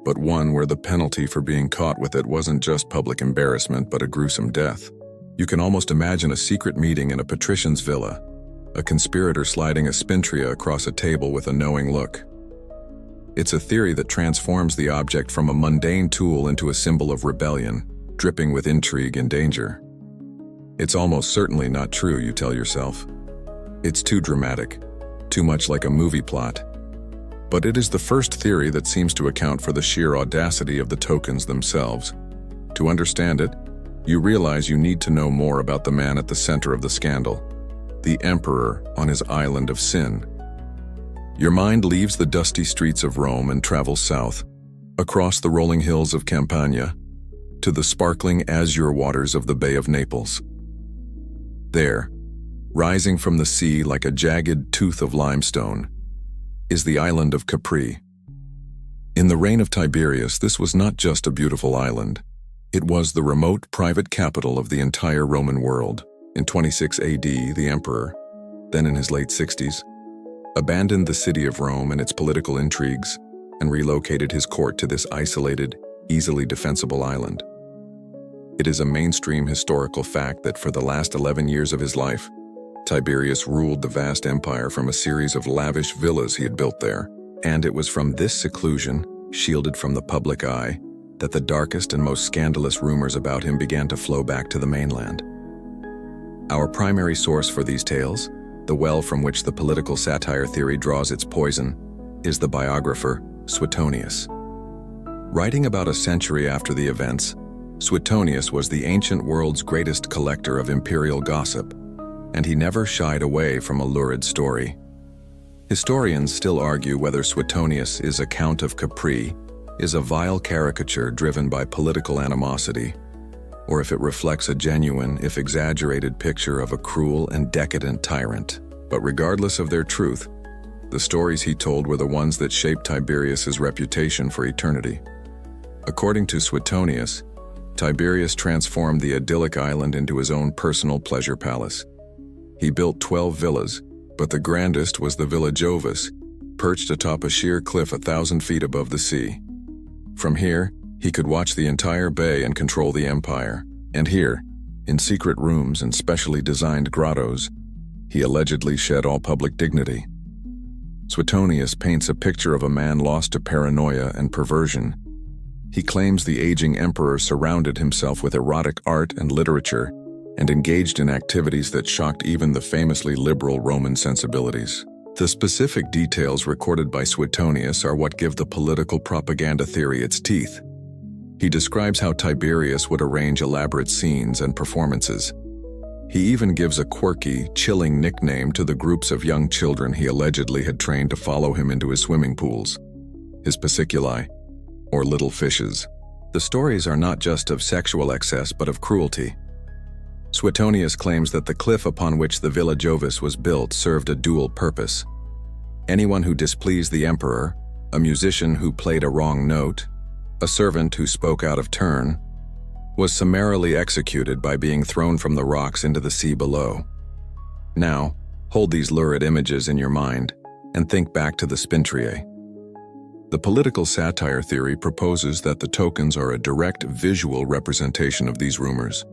but one where the penalty for being caught with it wasn't just public embarrassment but a gruesome death. You can almost imagine a secret meeting in a patrician's villa, a conspirator sliding a Spintriae across a table with a knowing look. It's a theory that transforms the object from a mundane tool into a symbol of rebellion, dripping with intrigue and danger. It's almost certainly not true, you tell yourself. It's too dramatic, too much like a movie plot. But it is the first theory that seems to account for the sheer audacity of the tokens themselves. To understand it, you realize you need to know more about the man at the center of the scandal, the emperor on his island of sin. Your mind leaves the dusty streets of Rome and travels south, across the rolling hills of Campania, to the sparkling azure waters of the Bay of Naples. There, rising from the sea like a jagged tooth of limestone, is the island of Capri. In the reign of Tiberius, this was not just a beautiful island. It was the remote private capital of the entire Roman world. In 26 AD, the emperor, then in his late 60s, abandoned the city of Rome and its political intrigues and relocated his court to this isolated, easily defensible island. It is a mainstream historical fact that for the last 11 years of his life, Tiberius ruled the vast empire from a series of lavish villas he had built there, and it was from this seclusion, shielded from the public eye, that the darkest and most scandalous rumors about him began to flow back to the mainland. Our primary source for these tales, the well from which the political satire theory draws its poison, is the biographer Suetonius. Writing about a century after the events, Suetonius was the ancient world's greatest collector of imperial gossip, and he never shied away from a lurid story. Historians still argue whether Suetonius' account of Capri is a vile caricature driven by political animosity, or if it reflects a genuine, if exaggerated, picture of a cruel and decadent tyrant. But regardless of their truth, the stories he told were the ones that shaped Tiberius's reputation for eternity. According to Suetonius, Tiberius transformed the idyllic island into his own personal pleasure palace. He built 12 villas, but the grandest was the Villa Jovis, perched atop a sheer cliff 1,000 feet above the sea. From here, he could watch the entire bay and control the empire. And here, in secret rooms and specially designed grottos, he allegedly shed all public dignity. Suetonius paints a picture of a man lost to paranoia and perversion. He claims the aging emperor surrounded himself with erotic art and literature and engaged in activities that shocked even the famously liberal Roman sensibilities. The specific details recorded by Suetonius are what give the political propaganda theory its teeth. He describes how Tiberius would arrange elaborate scenes and performances. He even gives a quirky, chilling nickname to the groups of young children he allegedly had trained to follow him into his swimming pools, his pisciculi, or little fishes. The stories are not just of sexual excess but of cruelty. Suetonius claims that the cliff upon which the Villa Jovis was built served a dual purpose. Anyone who displeased the emperor, a musician who played a wrong note, a servant who spoke out of turn, was summarily executed by being thrown from the rocks into the sea below. Now, hold these lurid images in your mind and think back to the Spintriae. The political satire theory proposes that the tokens are a direct visual representation of these rumors.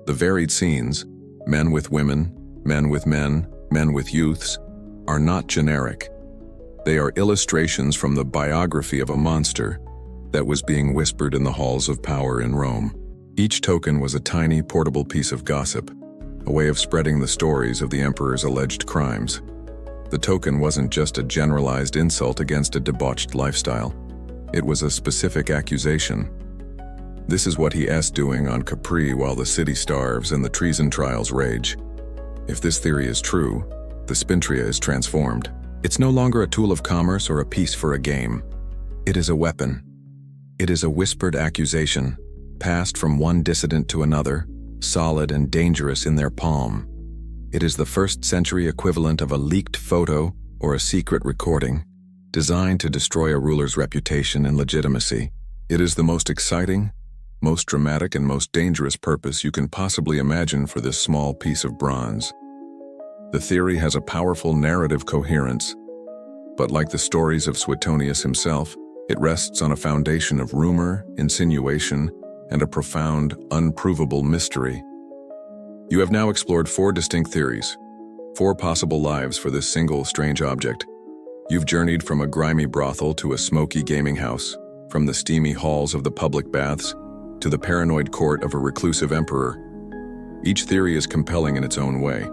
The varied scenes, men with women, men with men, men with youths, are not generic. They are illustrations from the biography of a monster that was being whispered in the halls of power in Rome. Each token was a tiny, portable piece of gossip, a way of spreading the stories of the emperor's alleged crimes. The token wasn't just a generalized insult against a debauched lifestyle. It was a specific accusation. This is what he is doing on Capri while the city starves and the treason trials rage. If this theory is true, the Spintriae is transformed. It's no longer a tool of commerce or a piece for a game. It is a weapon. It is a whispered accusation, passed from one dissident to another, solid and dangerous in their palm. It is the first-century equivalent of a leaked photo or a secret recording, designed to destroy a ruler's reputation and legitimacy. It is the most exciting, most dramatic, and most dangerous purpose you can possibly imagine for this small piece of bronze. The theory has a powerful narrative coherence, but like the stories of Suetonius himself, it rests on a foundation of rumor, insinuation, and a profound, unprovable mystery. You have now explored 4 distinct theories, 4 possible lives for this single strange object. You've journeyed from a grimy brothel to a smoky gaming house, from the steamy halls of the public baths to the paranoid court of a reclusive emperor. Each theory is compelling in its own way,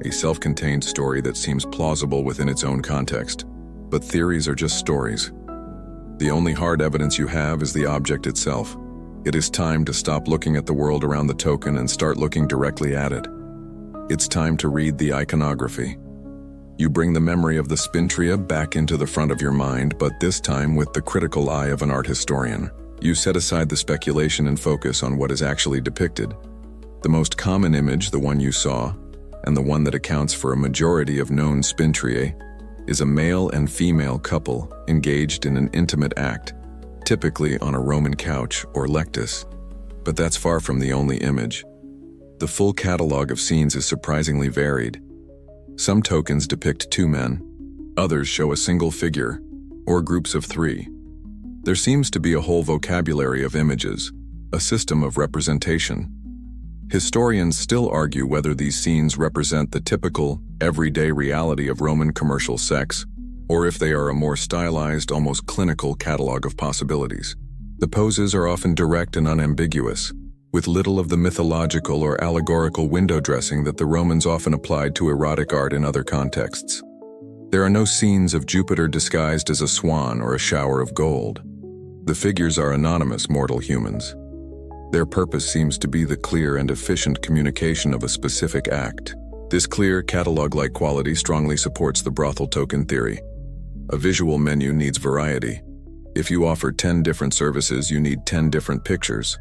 a self-contained story that seems plausible within its own context. But theories are just stories. The only hard evidence you have is the object itself. It is time to stop looking at the world around the token and start looking directly at it. It's time to read the iconography. You bring the memory of the Spintriae back into the front of your mind, but this time with the critical eye of an art historian. You set aside the speculation and focus on what is actually depicted. The most common image, the one you saw, and the one that accounts for a majority of known Spintriae, is a male and female couple engaged in an intimate act, typically on a Roman couch or lectus. But that's far from the only image. The full catalog of scenes is surprisingly varied. Some tokens depict 2 men, others show a single figure, or groups of 3. There seems to be a whole vocabulary of images, a system of representation. Historians still argue whether these scenes represent the typical, everyday reality of Roman commercial sex, or if they are a more stylized, almost clinical catalog of possibilities. The poses are often direct and unambiguous, with little of the mythological or allegorical window dressing that the Romans often applied to erotic art in other contexts. There are no scenes of Jupiter disguised as a swan or a shower of gold. The figures are anonymous mortal humans. Their purpose seems to be the clear and efficient communication of a specific act. This clear, catalog-like quality strongly supports the brothel token theory. A visual menu needs variety. If you offer 10 different services, you need 10 different pictures.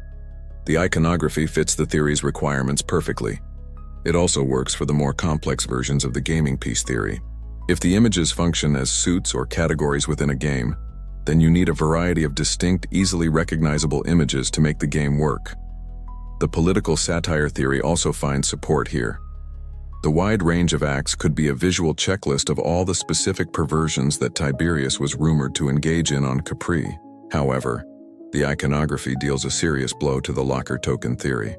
The iconography fits the theory's requirements perfectly. It also works for the more complex versions of the gaming piece theory. If the images function as suits or categories within a game, then you need a variety of distinct, easily recognizable images to make the game work. The political satire theory also finds support here. The wide range of acts could be a visual checklist of all the specific perversions that Tiberius was rumored to engage in on Capri. However, the iconography deals a serious blow to the locker token theory.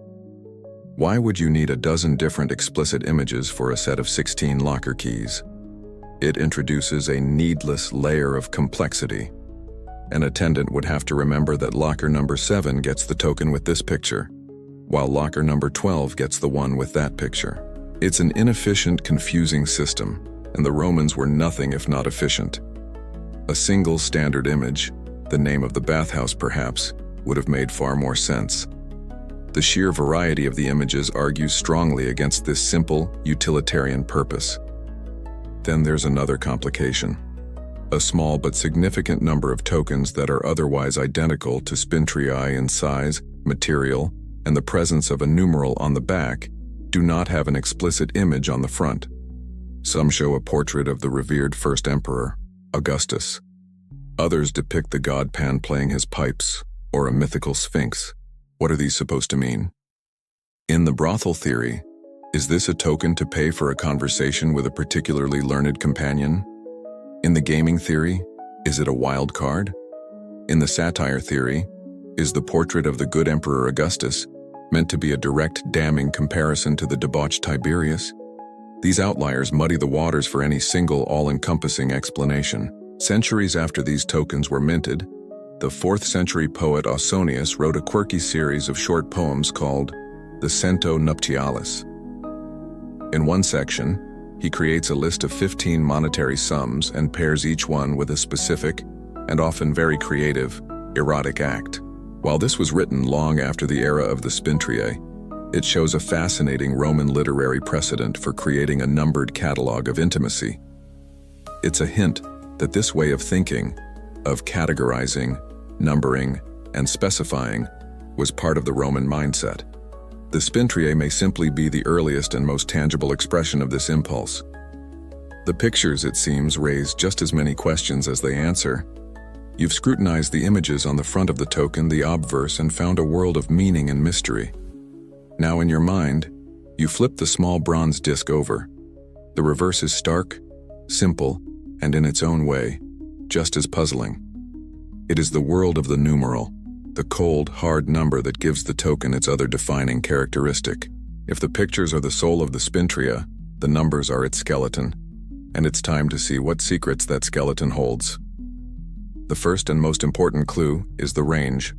Why would you need a dozen different explicit images for a set of 16 locker keys? It introduces a needless layer of complexity. An attendant would have to remember that locker number 7 gets the token with this picture, while locker number 12 gets the one with that picture. It's an inefficient, confusing system, and the Romans were nothing if not efficient. A single standard image, the name of the bathhouse perhaps, would have made far more sense. The sheer variety of the images argues strongly against this simple, utilitarian purpose. Then there's another complication. A small but significant number of tokens that are otherwise identical to Spintriae in size, material, and the presence of a numeral on the back do not have an explicit image on the front. Some show a portrait of the revered first emperor, Augustus. Others depict the god Pan playing his pipes, or a mythical sphinx. What are these supposed to mean? In the brothel theory, is this a token to pay for a conversation with a particularly learned companion? In the gaming theory, is it a wild card? In the satire theory, is the portrait of the good Emperor Augustus meant to be a direct, damning comparison to the debauched Tiberius? These outliers muddy the waters for any single, all-encompassing explanation. Centuries after these tokens were minted, the 4th century poet Ausonius wrote a quirky series of short poems called the Cento Nuptialis. In one section, he creates a list of 15 monetary sums and pairs each one with a specific, and often very creative, erotic act. While this was written long after the era of the Spintriae, it shows a fascinating Roman literary precedent for creating a numbered catalog of intimacy. It's a hint that this way of thinking, of categorizing, numbering, and specifying, was part of the Roman mindset. The Spintriae may simply be the earliest and most tangible expression of this impulse. The pictures, it seems, raise just as many questions as they answer. You've scrutinized the images on the front of the token, the obverse, and found a world of meaning and mystery. Now in your mind, you flip the small bronze disc over. The reverse is stark, simple, and in its own way, just as puzzling. It is the world of the numeral, the cold, hard number that gives the token its other defining characteristic. If the pictures are the soul of the Spintriae, the numbers are its skeleton, and it's time to see what secrets that skeleton holds. The first and most important clue is the range.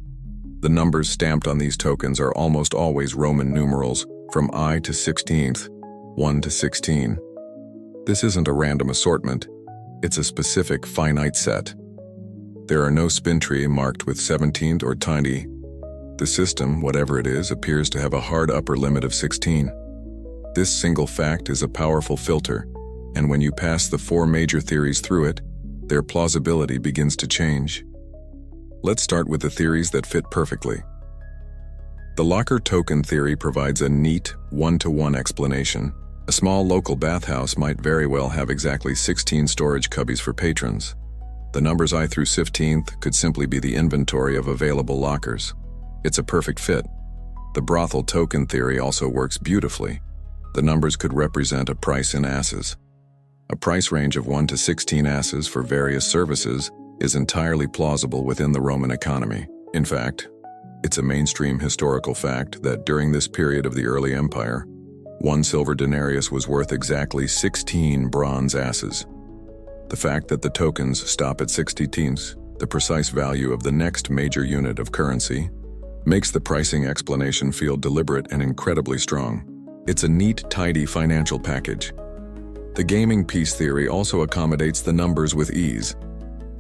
The numbers stamped on these tokens are almost always Roman numerals, from I to 16th, 1 to 16. This isn't a random assortment, it's a specific finite set. There are no Spintriae marked with 17th or tiny. The system, whatever it is, appears to have a hard upper limit of 16. This single fact is a powerful filter, and when you pass the 4 major theories through it, their plausibility begins to change. Let's start with the theories that fit perfectly. The locker token theory provides a neat, one-to-one explanation. A small local bathhouse might very well have exactly 16 storage cubbies for patrons. The numbers I through 15th could simply be the inventory of available lockers. It's a perfect fit. The brothel token theory also works beautifully. The numbers could represent a price in asses. A price range of 1 to 16 asses for various services is entirely plausible within the Roman economy. In fact, it's a mainstream historical fact that during this period of the early empire, 1 silver denarius was worth exactly 16 bronze asses. The fact that the tokens stop at 60 teens, the precise value of the next major unit of currency, makes the pricing explanation feel deliberate and incredibly strong. It's a neat, tidy financial package. The gaming piece theory also accommodates the numbers with ease.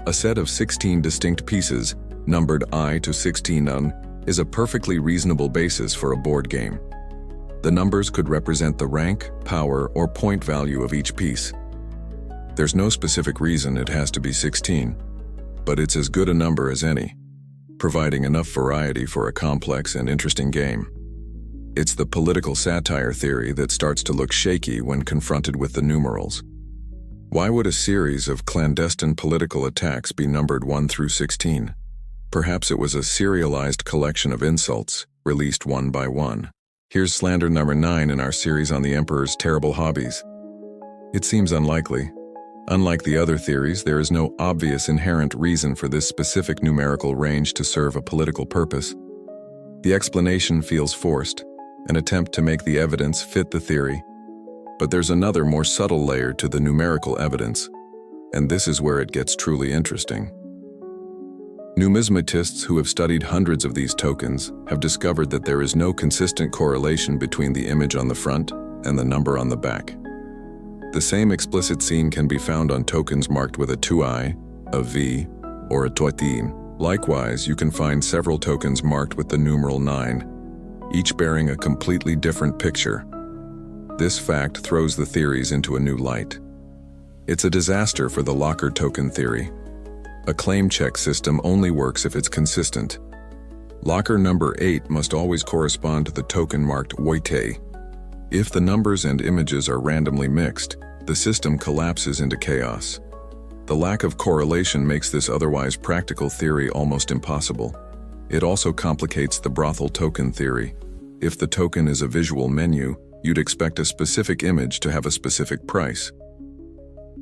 A set of 16 distinct pieces, numbered I to 16 is a perfectly reasonable basis for a board game. The numbers could represent the rank, power, or point value of each piece. There's no specific reason it has to be 16, but it's as good a number as any, providing enough variety for a complex and interesting game. It's the political satire theory that starts to look shaky when confronted with the numerals. Why would a series of clandestine political attacks be numbered 1 through 16? Perhaps it was a serialized collection of insults, released one by one. Here's slander number 9 in our series on the emperor's terrible hobbies. It seems unlikely. Unlike the other theories, there is no obvious inherent reason for this specific numerical range to serve a political purpose. The explanation feels forced, an attempt to make the evidence fit the theory. But there's another more subtle layer to the numerical evidence, and this is where it gets truly interesting. Numismatists who have studied hundreds of these tokens have discovered that there is no consistent correlation between the image on the front and the number on the back. The same explicit scene can be found on tokens marked with a 2i, a v, or a 13. Likewise, you can find several tokens marked with the numeral 9, each bearing a completely different picture. This fact throws the theories into a new light. It's a disaster for the locker token theory. A claim check system only works if it's consistent. Locker number 8 must always correspond to the token marked Woite. If the numbers and images are randomly mixed, the system collapses into chaos. The lack of correlation makes this otherwise practical theory almost impossible. It also complicates the brothel token theory. If the token is a visual menu, you'd expect a specific image to have a specific price.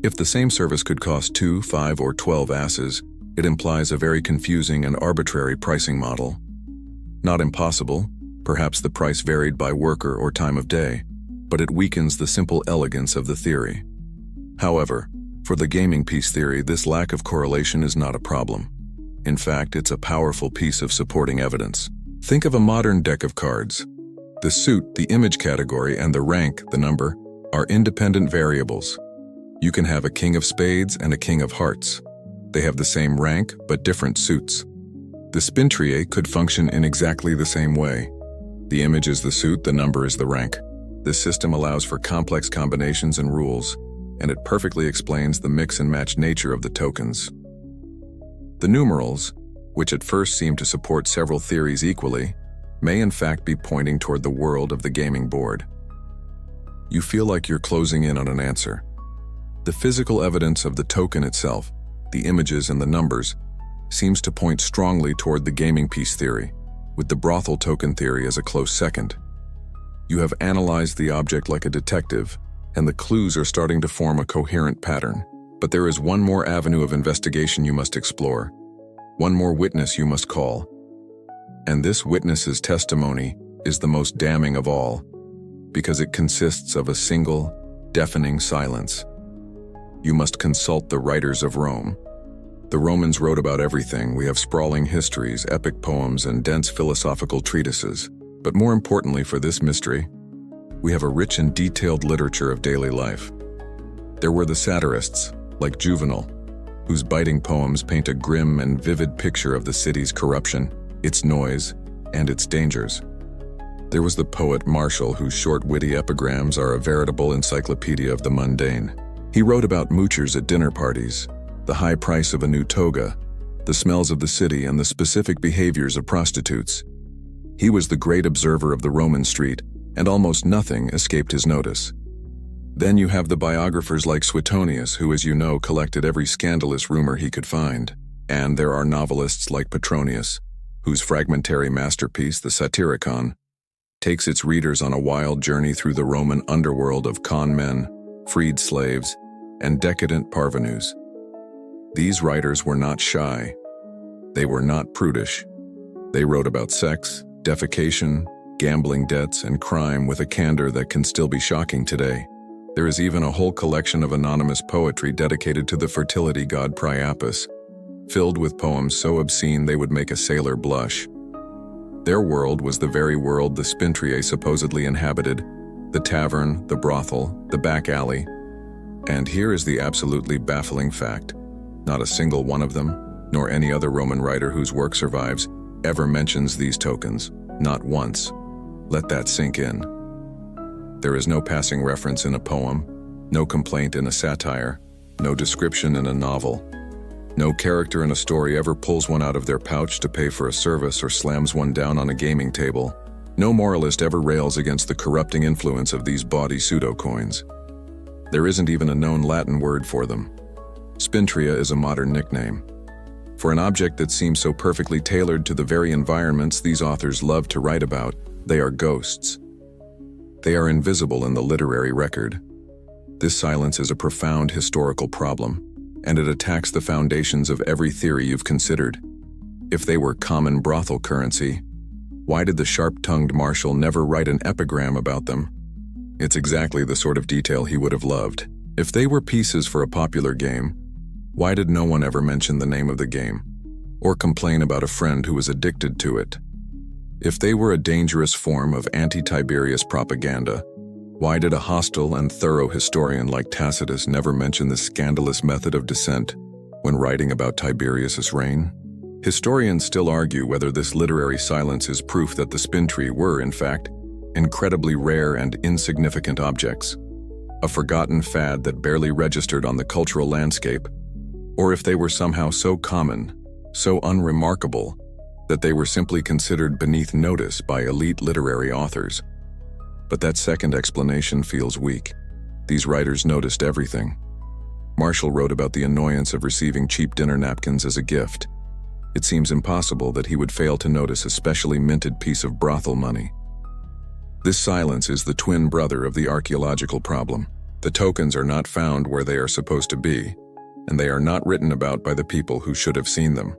If the same service could cost 2, 5, or 12 asses, it implies a very confusing and arbitrary pricing model. Not impossible, perhaps the price varied by worker or time of day, but it weakens the simple elegance of the theory. However, for the gaming piece theory, this lack of correlation is not a problem. In fact, it's a powerful piece of supporting evidence. Think of a modern deck of cards. The suit, the image category, and the rank, the number, are independent variables. You can have a king of spades and a king of hearts. They have the same rank, but different suits. The Spintriae could function in exactly the same way. The image is the suit, the number is the rank. This system allows for complex combinations and rules, and it perfectly explains the mix and match nature of the tokens. The numerals, which at first seem to support several theories equally, may in fact be pointing toward the world of the gaming board. You feel like you're closing in on an answer. The physical evidence of the token itself, the images and the numbers, seems to point strongly toward the gaming piece theory, with the brothel token theory as a close second. You have analyzed the object like a detective, and the clues are starting to form a coherent pattern. But there is one more avenue of investigation you must explore, one more witness you must call. And this witness's testimony is the most damning of all, because it consists of a single, deafening silence. You must consult the writers of Rome. The Romans wrote about everything. We have sprawling histories, epic poems, and dense philosophical treatises. But more importantly for this mystery, we have a rich and detailed literature of daily life. There were the satirists, like Juvenal, whose biting poems paint a grim and vivid picture of the city's corruption, its noise, and its dangers. There was the poet Martial, whose short, witty epigrams are a veritable encyclopedia of the mundane. He wrote about moochers at dinner parties, the high price of a new toga, the smells of the city, and the specific behaviors of prostitutes. He was the great observer of the Roman street, and almost nothing escaped his notice. Then you have the biographers like Suetonius, who, as you know, collected every scandalous rumor he could find. And there are novelists like Petronius, whose fragmentary masterpiece, the Satyricon, takes its readers on a wild journey through the Roman underworld of con men, freed slaves, and decadent parvenus. These writers were not shy. They were not prudish. They wrote about sex, defecation, gambling debts, and crime with a candor that can still be shocking today. There is even a whole collection of anonymous poetry dedicated to the fertility god Priapus, filled with poems so obscene they would make a sailor blush. Their world was the very world the Spintriae supposedly inhabited, the tavern, the brothel, the back alley. And here is the absolutely baffling fact. Not a single one of them, nor any other Roman writer whose work survives, ever mentions these tokens. Not once. Let that sink in. There is no passing reference in a poem, no complaint in a satire, no description in a novel. No character in a story ever pulls one out of their pouch to pay for a service or slams one down on a gaming table. No moralist ever rails against the corrupting influence of these bawdy pseudo-coins. There isn't even a known Latin word for them. Spintriae is a modern nickname. For an object that seems so perfectly tailored to the very environments these authors love to write about, they are ghosts. They are invisible in the literary record. This silence is a profound historical problem, and it attacks the foundations of every theory you've considered. If they were common brothel currency, why did the sharp-tongued Martial never write an epigram about them? It's exactly the sort of detail he would have loved. If they were pieces for a popular game, why did no one ever mention the name of the game, or complain about a friend who was addicted to it? If they were a dangerous form of anti-Tiberius propaganda, why did a hostile and thorough historian like Tacitus never mention the scandalous method of descent when writing about Tiberius's reign? Historians still argue whether this literary silence is proof that the Spintriae were, in fact, incredibly rare and insignificant objects, a forgotten fad that barely registered on the cultural landscape, or if they were somehow so common, so unremarkable, that they were simply considered beneath notice by elite literary authors. But that second explanation feels weak. These writers noticed everything. Martial wrote about the annoyance of receiving cheap dinner napkins as a gift. It seems impossible that he would fail to notice a specially minted piece of brothel money. This silence is the twin brother of the archaeological problem. The tokens are not found where they are supposed to be, and they are not written about by the people who should have seen them.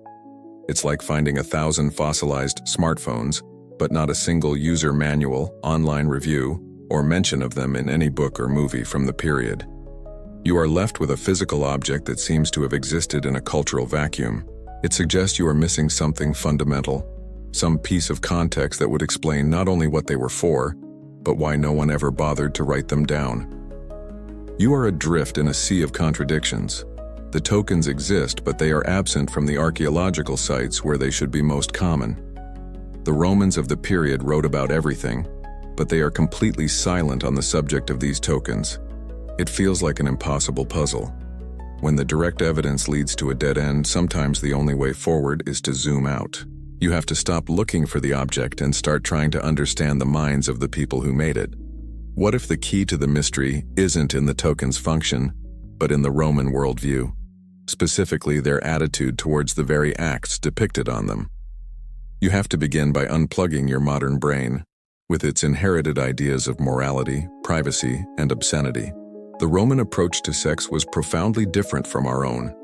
It's like finding 1,000 fossilized smartphones, but not a single user manual, online review, or mention of them in any book or movie from the period. You are left with a physical object that seems to have existed in a cultural vacuum. It suggests you are missing something fundamental, some piece of context that would explain not only what they were for, but why no one ever bothered to write them down. You are adrift in a sea of contradictions. The tokens exist, but they are absent from the archaeological sites where they should be most common. The Romans of the period wrote about everything, but they are completely silent on the subject of these tokens. It feels like an impossible puzzle. When the direct evidence leads to a dead end, sometimes the only way forward is to zoom out. You have to stop looking for the object and start trying to understand the minds of the people who made it. What if the key to the mystery isn't in the token's function, but in the Roman worldview, specifically their attitude towards the very acts depicted on them? You have to begin by unplugging your modern brain, with its inherited ideas of morality, privacy, and obscenity. The Roman approach to sex was profoundly different from our own.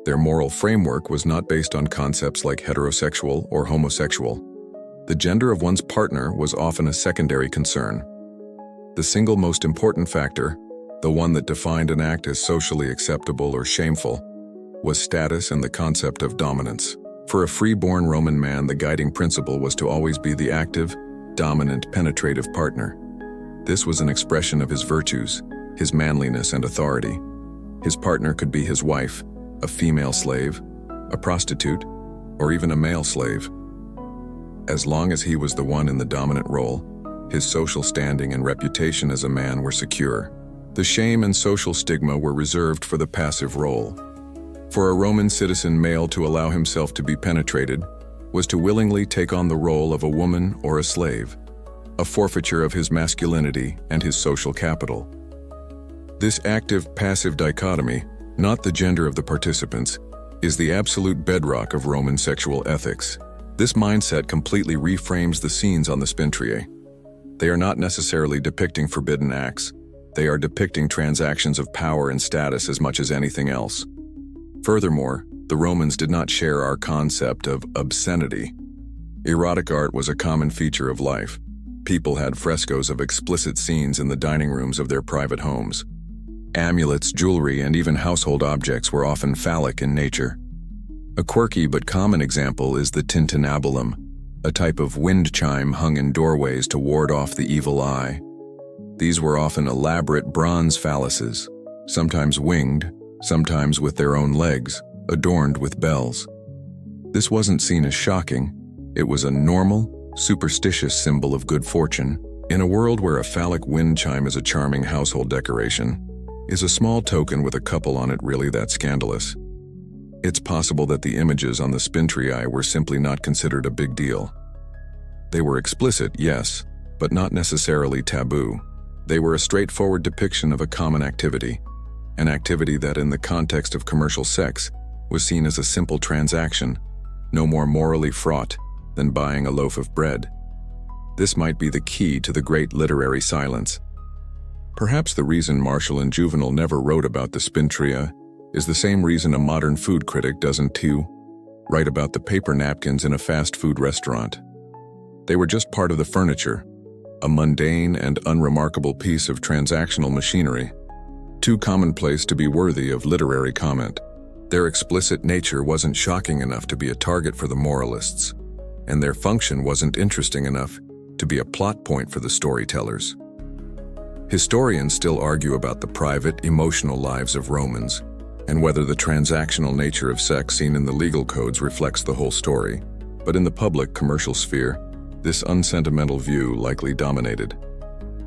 Their moral framework was not based on concepts like heterosexual or homosexual. The gender of one's partner was often a secondary concern. The single most important factor, the one that defined an act as socially acceptable or shameful, was status and the concept of dominance. For a free-born Roman man, the guiding principle was to always be the active, dominant, penetrative partner. This was an expression of his virtues, his manliness and authority. His partner could be his wife, a female slave, a prostitute, or even a male slave. As long as he was the one in the dominant role, his social standing and reputation as a man were secure. The shame and social stigma were reserved for the passive role. For a Roman citizen male to allow himself to be penetrated was to willingly take on the role of a woman or a slave, a forfeiture of his masculinity and his social capital. This active-passive dichotomy, not the gender of the participants, is the absolute bedrock of Roman sexual ethics. This mindset completely reframes the scenes on the Spintriae. They are not necessarily depicting forbidden acts. They are depicting transactions of power and status as much as anything else. Furthermore, the Romans did not share our concept of obscenity. Erotic art was a common feature of life. People had frescoes of explicit scenes in the dining rooms of their private homes. Amulets, jewelry, and even household objects were often phallic in nature. A quirky but common example is the tintinnabulum, a type of wind chime hung in doorways to ward off the evil eye. These were often elaborate bronze phalluses, sometimes winged, sometimes with their own legs, adorned with bells. This wasn't seen as shocking. It was a normal, superstitious symbol of good fortune. In a world where a phallic wind chime is a charming household decoration, is a small token with a couple on it really that scandalous? It's possible that the images on the Spintriae were simply not considered a big deal. They were explicit, yes, but not necessarily taboo. They were a straightforward depiction of a common activity, an activity that in the context of commercial sex was seen as a simple transaction, no more morally fraught than buying a loaf of bread. This might be the key to the great literary silence. Perhaps the reason Martial and Juvenal never wrote about the Spintriae is the same reason a modern food critic doesn't too, write about the paper napkins in a fast food restaurant. They were just part of the furniture, a mundane and unremarkable piece of transactional machinery, too commonplace to be worthy of literary comment. Their explicit nature wasn't shocking enough to be a target for the moralists, and their function wasn't interesting enough to be a plot point for the storytellers. Historians still argue about the private, emotional lives of Romans, and whether the transactional nature of sex seen in the legal codes reflects the whole story. But in the public, commercial sphere, this unsentimental view likely dominated.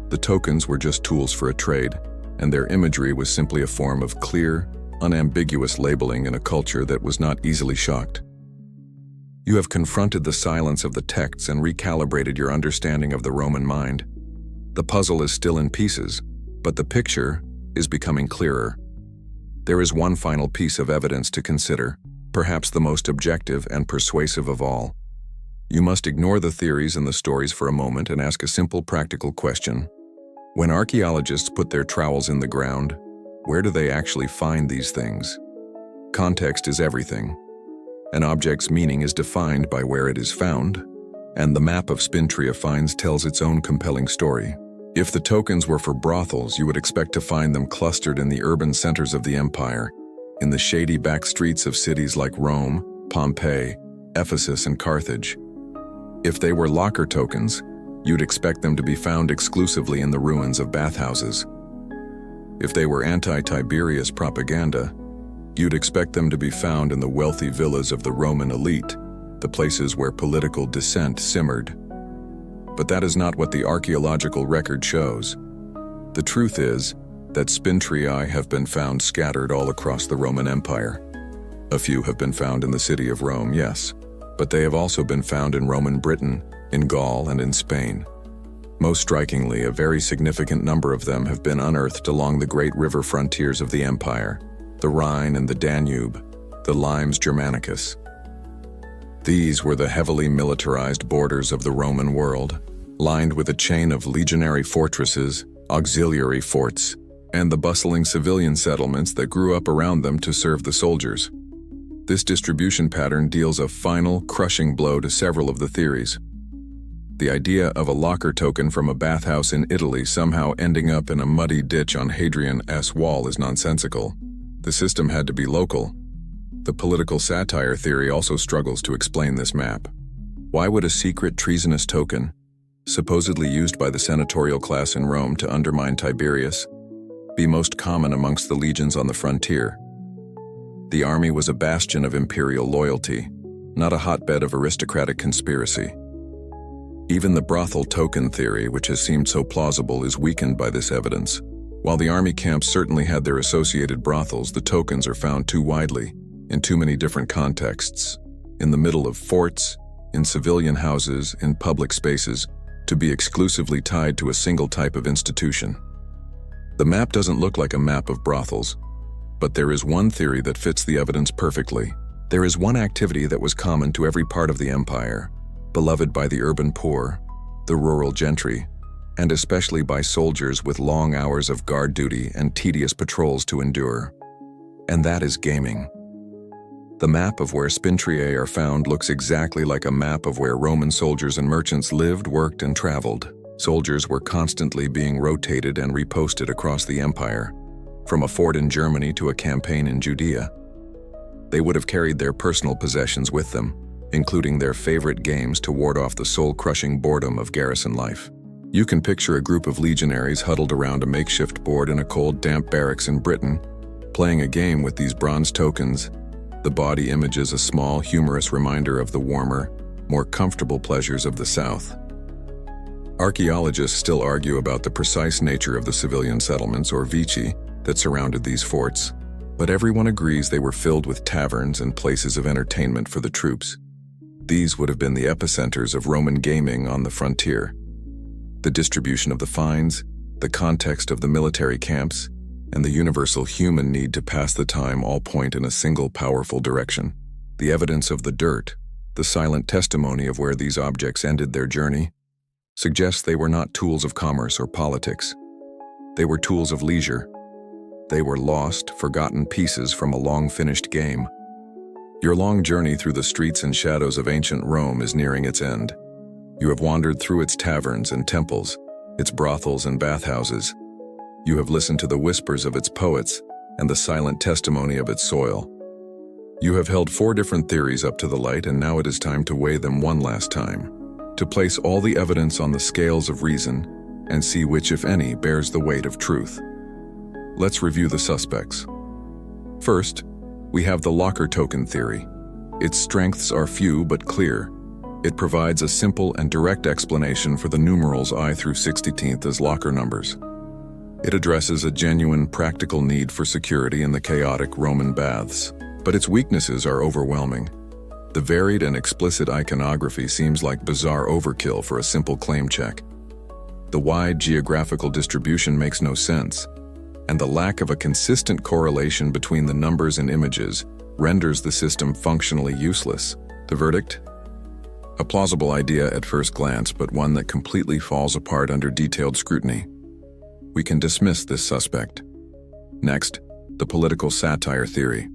The tokens were just tools for a trade, and their imagery was simply a form of clear, unambiguous labeling in a culture that was not easily shocked. You have confronted the silence of the texts and recalibrated your understanding of the Roman mind. The puzzle is still in pieces, but the picture is becoming clearer. There is one final piece of evidence to consider, perhaps the most objective and persuasive of all. You must ignore the theories and the stories for a moment and ask a simple practical question. When archaeologists put their trowels in the ground, where do they actually find these things? Context is everything. An object's meaning is defined by where it is found, and the map of Spintriae finds tells its own compelling story. If the tokens were for brothels, you would expect to find them clustered in the urban centers of the empire, in the shady back streets of cities like Rome, Pompeii, Ephesus, and Carthage. If they were locker tokens, you'd expect them to be found exclusively in the ruins of bathhouses. If they were anti-Tiberius propaganda, you'd expect them to be found in the wealthy villas of the Roman elite, the places where political dissent simmered. But that is not what the archaeological record shows. The truth is that Spintriae have been found scattered all across the Roman Empire. A few have been found in the city of Rome, yes, but they have also been found in Roman Britain, in Gaul, and in Spain. Most strikingly, a very significant number of them have been unearthed along the great river frontiers of the empire, the Rhine and the Danube, the Limes Germanicus. These were the heavily militarized borders of the Roman world, lined with a chain of legionary fortresses, auxiliary forts, and the bustling civilian settlements that grew up around them to serve the soldiers. This distribution pattern deals a final, crushing blow to several of the theories. The idea of a locker token from a bathhouse in Italy somehow ending up in a muddy ditch on Hadrian's Wall is nonsensical. The system had to be local. The political satire theory also struggles to explain this map. Why would a secret treasonous token, supposedly used by the senatorial class in Rome to undermine Tiberius, be most common amongst the legions on the frontier? The army was a bastion of imperial loyalty, not a hotbed of aristocratic conspiracy. Even the brothel token theory, which has seemed so plausible, is weakened by this evidence. While the army camps certainly had their associated brothels, the tokens are found too widely, in too many different contexts, in the middle of forts, in civilian houses, in public spaces, to be exclusively tied to a single type of institution. The map doesn't look like a map of brothels, but there is one theory that fits the evidence perfectly. There is one activity that was common to every part of the empire, beloved by the urban poor, the rural gentry, and especially by soldiers with long hours of guard duty and tedious patrols to endure. And that is gaming. The map of where Spintriae are found looks exactly like a map of where Roman soldiers and merchants lived, worked, and traveled. Soldiers were constantly being rotated and reposted across the empire, from a fort in Germany to a campaign in Judea. They would have carried their personal possessions with them, including their favorite games to ward off the soul-crushing boredom of garrison life. You can picture a group of legionaries huddled around a makeshift board in a cold, damp barracks in Britain, playing a game with these bronze tokens. The Bawdy image is a small, humorous reminder of the warmer, more comfortable pleasures of the South. Archaeologists still argue about the precise nature of the civilian settlements, or vici, that surrounded these forts, but everyone agrees they were filled with taverns and places of entertainment for the troops. These would have been the epicenters of Roman gaming on the frontier. The distribution of the fines, the context of the military camps, and the universal human need to pass the time all point in a single powerful direction. The evidence of the dirt, the silent testimony of where these objects ended their journey, suggests they were not tools of commerce or politics. They were tools of leisure. They were lost, forgotten pieces from a long-finished game. Your long journey through the streets and shadows of ancient Rome is nearing its end. You have wandered through its taverns and temples, its brothels and bathhouses. You have listened to the whispers of its poets and the silent testimony of its soil. You have held 4 different theories up to the light, and now it is time to weigh them one last time, to place all the evidence on the scales of reason and see which, if any, bears the weight of truth. Let's review the suspects. First, we have the locker token theory. Its strengths are few but clear. It provides a simple and direct explanation for the numerals I through 16th as locker numbers. It addresses a genuine practical need for security in the chaotic Roman baths, but its weaknesses are overwhelming. The varied and explicit iconography seems like bizarre overkill for a simple claim check. The wide geographical distribution makes no sense, and the lack of a consistent correlation between the numbers and images renders the system functionally useless. The verdict? A plausible idea at first glance, but one that completely falls apart under detailed scrutiny. We can dismiss this suspect. Next, the political satire theory.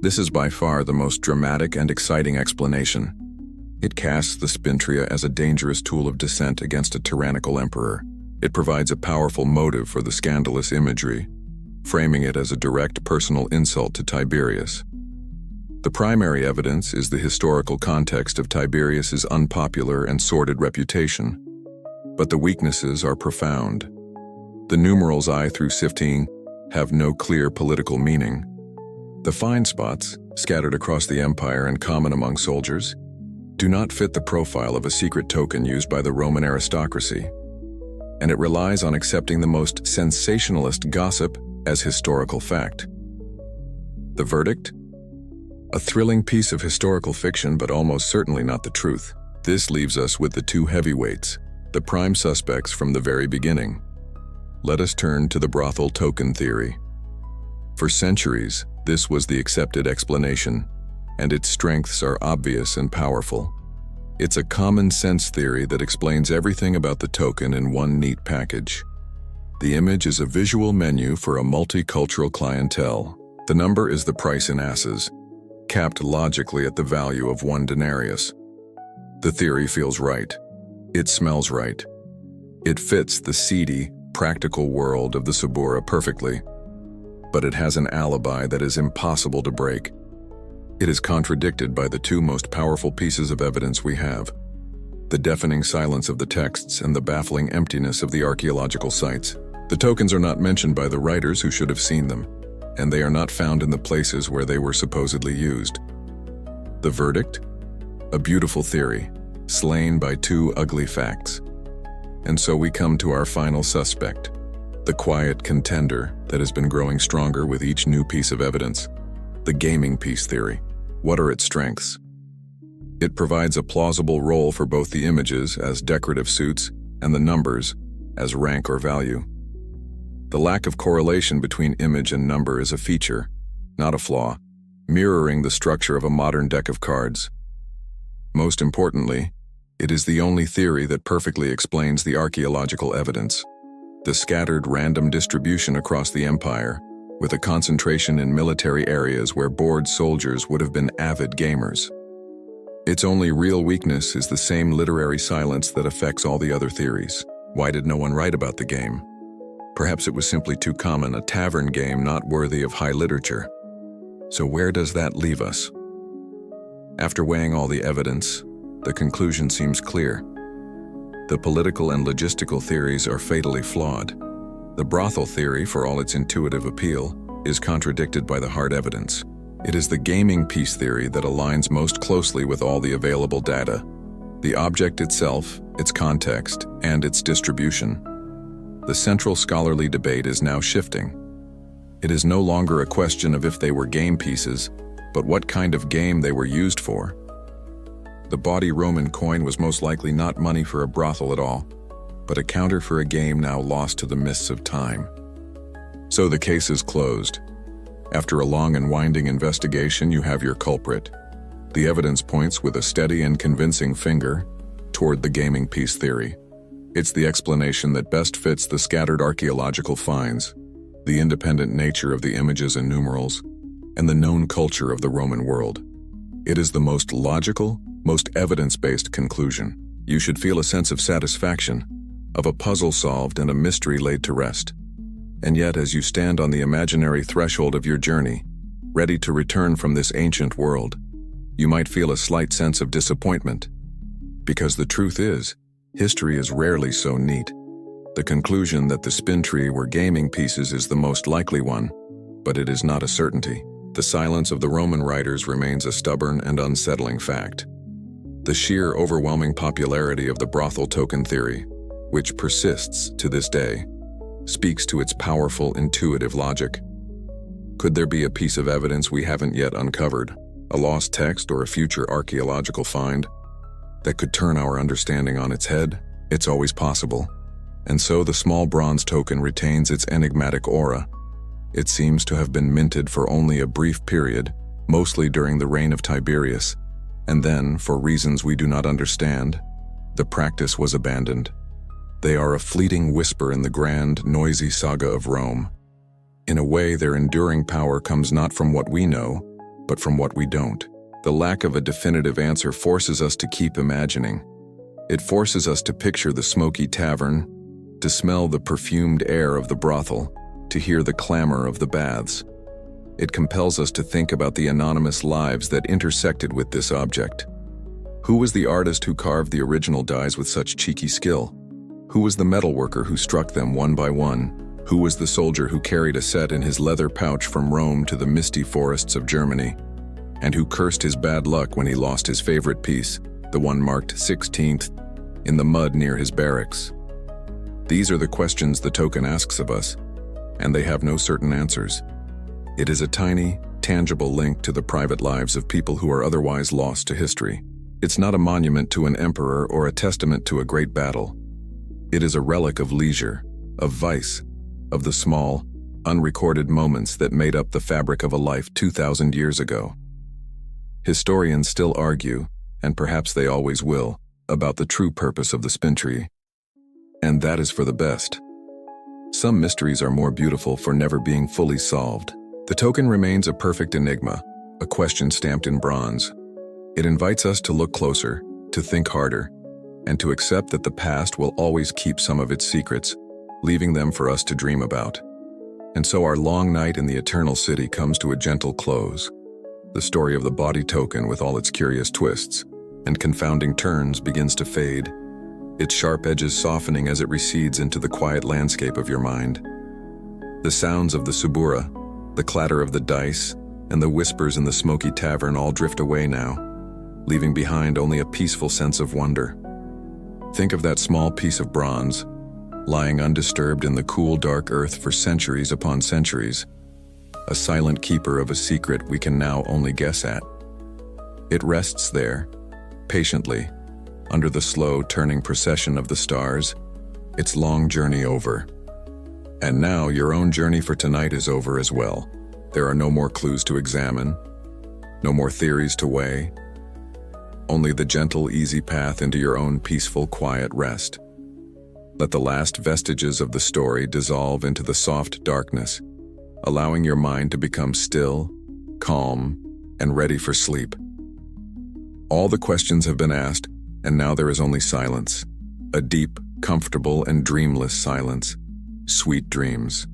This is by far the most dramatic and exciting explanation. It casts the Spintriae as a dangerous tool of dissent against a tyrannical emperor. It provides a powerful motive for the scandalous imagery, framing it as a direct personal insult to Tiberius. The primary evidence is the historical context of Tiberius's unpopular and sordid reputation, but the weaknesses are profound. The numerals I through 16 have no clear political meaning. The fine spots, scattered across the empire and common among soldiers, do not fit the profile of a secret token used by the Roman aristocracy, and it relies on accepting the most sensationalist gossip as historical fact. The verdict? A thrilling piece of historical fiction, but almost certainly not the truth. This leaves us with the two heavyweights, the prime suspects from the very beginning. Let us turn to the brothel token theory. For centuries, this was the accepted explanation, and its strengths are obvious and powerful. It's a common-sense theory that explains everything about the token in one neat package. The image is a visual menu for a multicultural clientele. The number is the price in asses, capped logically at the value of 1 denarius. The theory feels right. It smells right. It fits the seedy, practical world of the Subura perfectly. But it has an alibi that is impossible to break. It is contradicted by the two most powerful pieces of evidence we have: the deafening silence of the texts and the baffling emptiness of the archaeological sites. The tokens are not mentioned by the writers who should have seen them, and they are not found in the places where they were supposedly used. The verdict? A beautiful theory, slain by 2 ugly facts. And so we come to our final suspect, the quiet contender that has been growing stronger with each new piece of evidence: the gaming piece theory. What are its strengths? It provides a plausible role for both the images as decorative suits and the numbers as rank or value. The lack of correlation between image and number is a feature, not a flaw, mirroring the structure of a modern deck of cards. Most importantly, it is the only theory that perfectly explains the archaeological evidence: the scattered random distribution across the empire, with a concentration in military areas where bored soldiers would have been avid gamers. Its only real weakness is the same literary silence that affects all the other theories. Why did no one write about the game? Perhaps it was simply too common, a tavern game not worthy of high literature. So where does that leave us? After weighing all the evidence, the conclusion seems clear. The political and logistical theories are fatally flawed. The brothel theory, for all its intuitive appeal, is contradicted by the hard evidence. It is the gaming piece theory that aligns most closely with all the available data: the object itself, its context, and its distribution. The central scholarly debate is now shifting. It is no longer a question of if they were game pieces, but what kind of game they were used for. The Bawdy Roman coin was most likely not money for a brothel at all, but a counter for a game now lost to the mists of time. So the case is closed. After a long and winding investigation, you have your culprit. The evidence points with a steady and convincing finger toward the gaming piece theory. It's the explanation that best fits the scattered archaeological finds, the independent nature of the images and numerals, and the known culture of the Roman world. It is the most logical, most evidence-based conclusion. You should feel a sense of satisfaction, of a puzzle solved and a mystery laid to rest. And yet, as you stand on the imaginary threshold of your journey, ready to return from this ancient world, you might feel a slight sense of disappointment. Because the truth is, history is rarely so neat. The conclusion that the Spintriae were gaming pieces is the most likely one, but it is not a certainty. The silence of the Roman writers remains a stubborn and unsettling fact. The sheer overwhelming popularity of the brothel token theory, which persists to this day, speaks to its powerful, intuitive logic. Could there be a piece of evidence we haven't yet uncovered, a lost text or a future archaeological find, that could turn our understanding on its head? It's always possible. And so the small bronze token retains its enigmatic aura. It seems to have been minted for only a brief period, mostly during the reign of Tiberius, and then, for reasons we do not understand, the practice was abandoned. They are a fleeting whisper in the grand, noisy saga of Rome. In a way, their enduring power comes not from what we know, but from what we don't. The lack of a definitive answer forces us to keep imagining. It forces us to picture the smoky tavern, to smell the perfumed air of the brothel, to hear the clamor of the baths. It compels us to think about the anonymous lives that intersected with this object. Who was the artist who carved the original dies with such cheeky skill? Who was the metalworker who struck them one by one? Who was the soldier who carried a set in his leather pouch from Rome to the misty forests of Germany? And who cursed his bad luck when he lost his favorite piece, the one marked 16th, in the mud near his barracks? These are the questions the token asks of us, and they have no certain answers. It is a tiny, tangible link to the private lives of people who are otherwise lost to history. It's not a monument to an emperor or a testament to a great battle. It is a relic of leisure, of vice, of the small, unrecorded moments that made up the fabric of a life 2,000 years ago. Historians still argue, and perhaps they always will, about the true purpose of the Spintriae. And that is for the best. Some mysteries are more beautiful for never being fully solved. The token remains a perfect enigma, a question stamped in bronze. It invites us to look closer, to think harder, and to accept that the past will always keep some of its secrets, leaving them for us to dream about. And so our long night in the Eternal City comes to a gentle close. The story of the Bawdy token, with all its curious twists and confounding turns, begins to fade, its sharp edges softening as it recedes into the quiet landscape of your mind. The sounds of the subura, the clatter of the dice, and the whispers in the smoky tavern all drift away now, leaving behind only a peaceful sense of wonder. Think of that small piece of bronze, lying undisturbed in the cool, dark earth for centuries upon centuries, a silent keeper of a secret we can now only guess at. It rests there, patiently, under the slow turning procession of the stars, its long journey over. And now your own journey for tonight is over as well. There are no more clues to examine, no more theories to weigh, only the gentle, easy path into your own peaceful, quiet rest. Let the last vestiges of the story dissolve into the soft darkness, allowing your mind to become still, calm, and ready for sleep. All the questions have been asked, and now there is only silence, a deep, comfortable, and dreamless silence. Sweet dreams.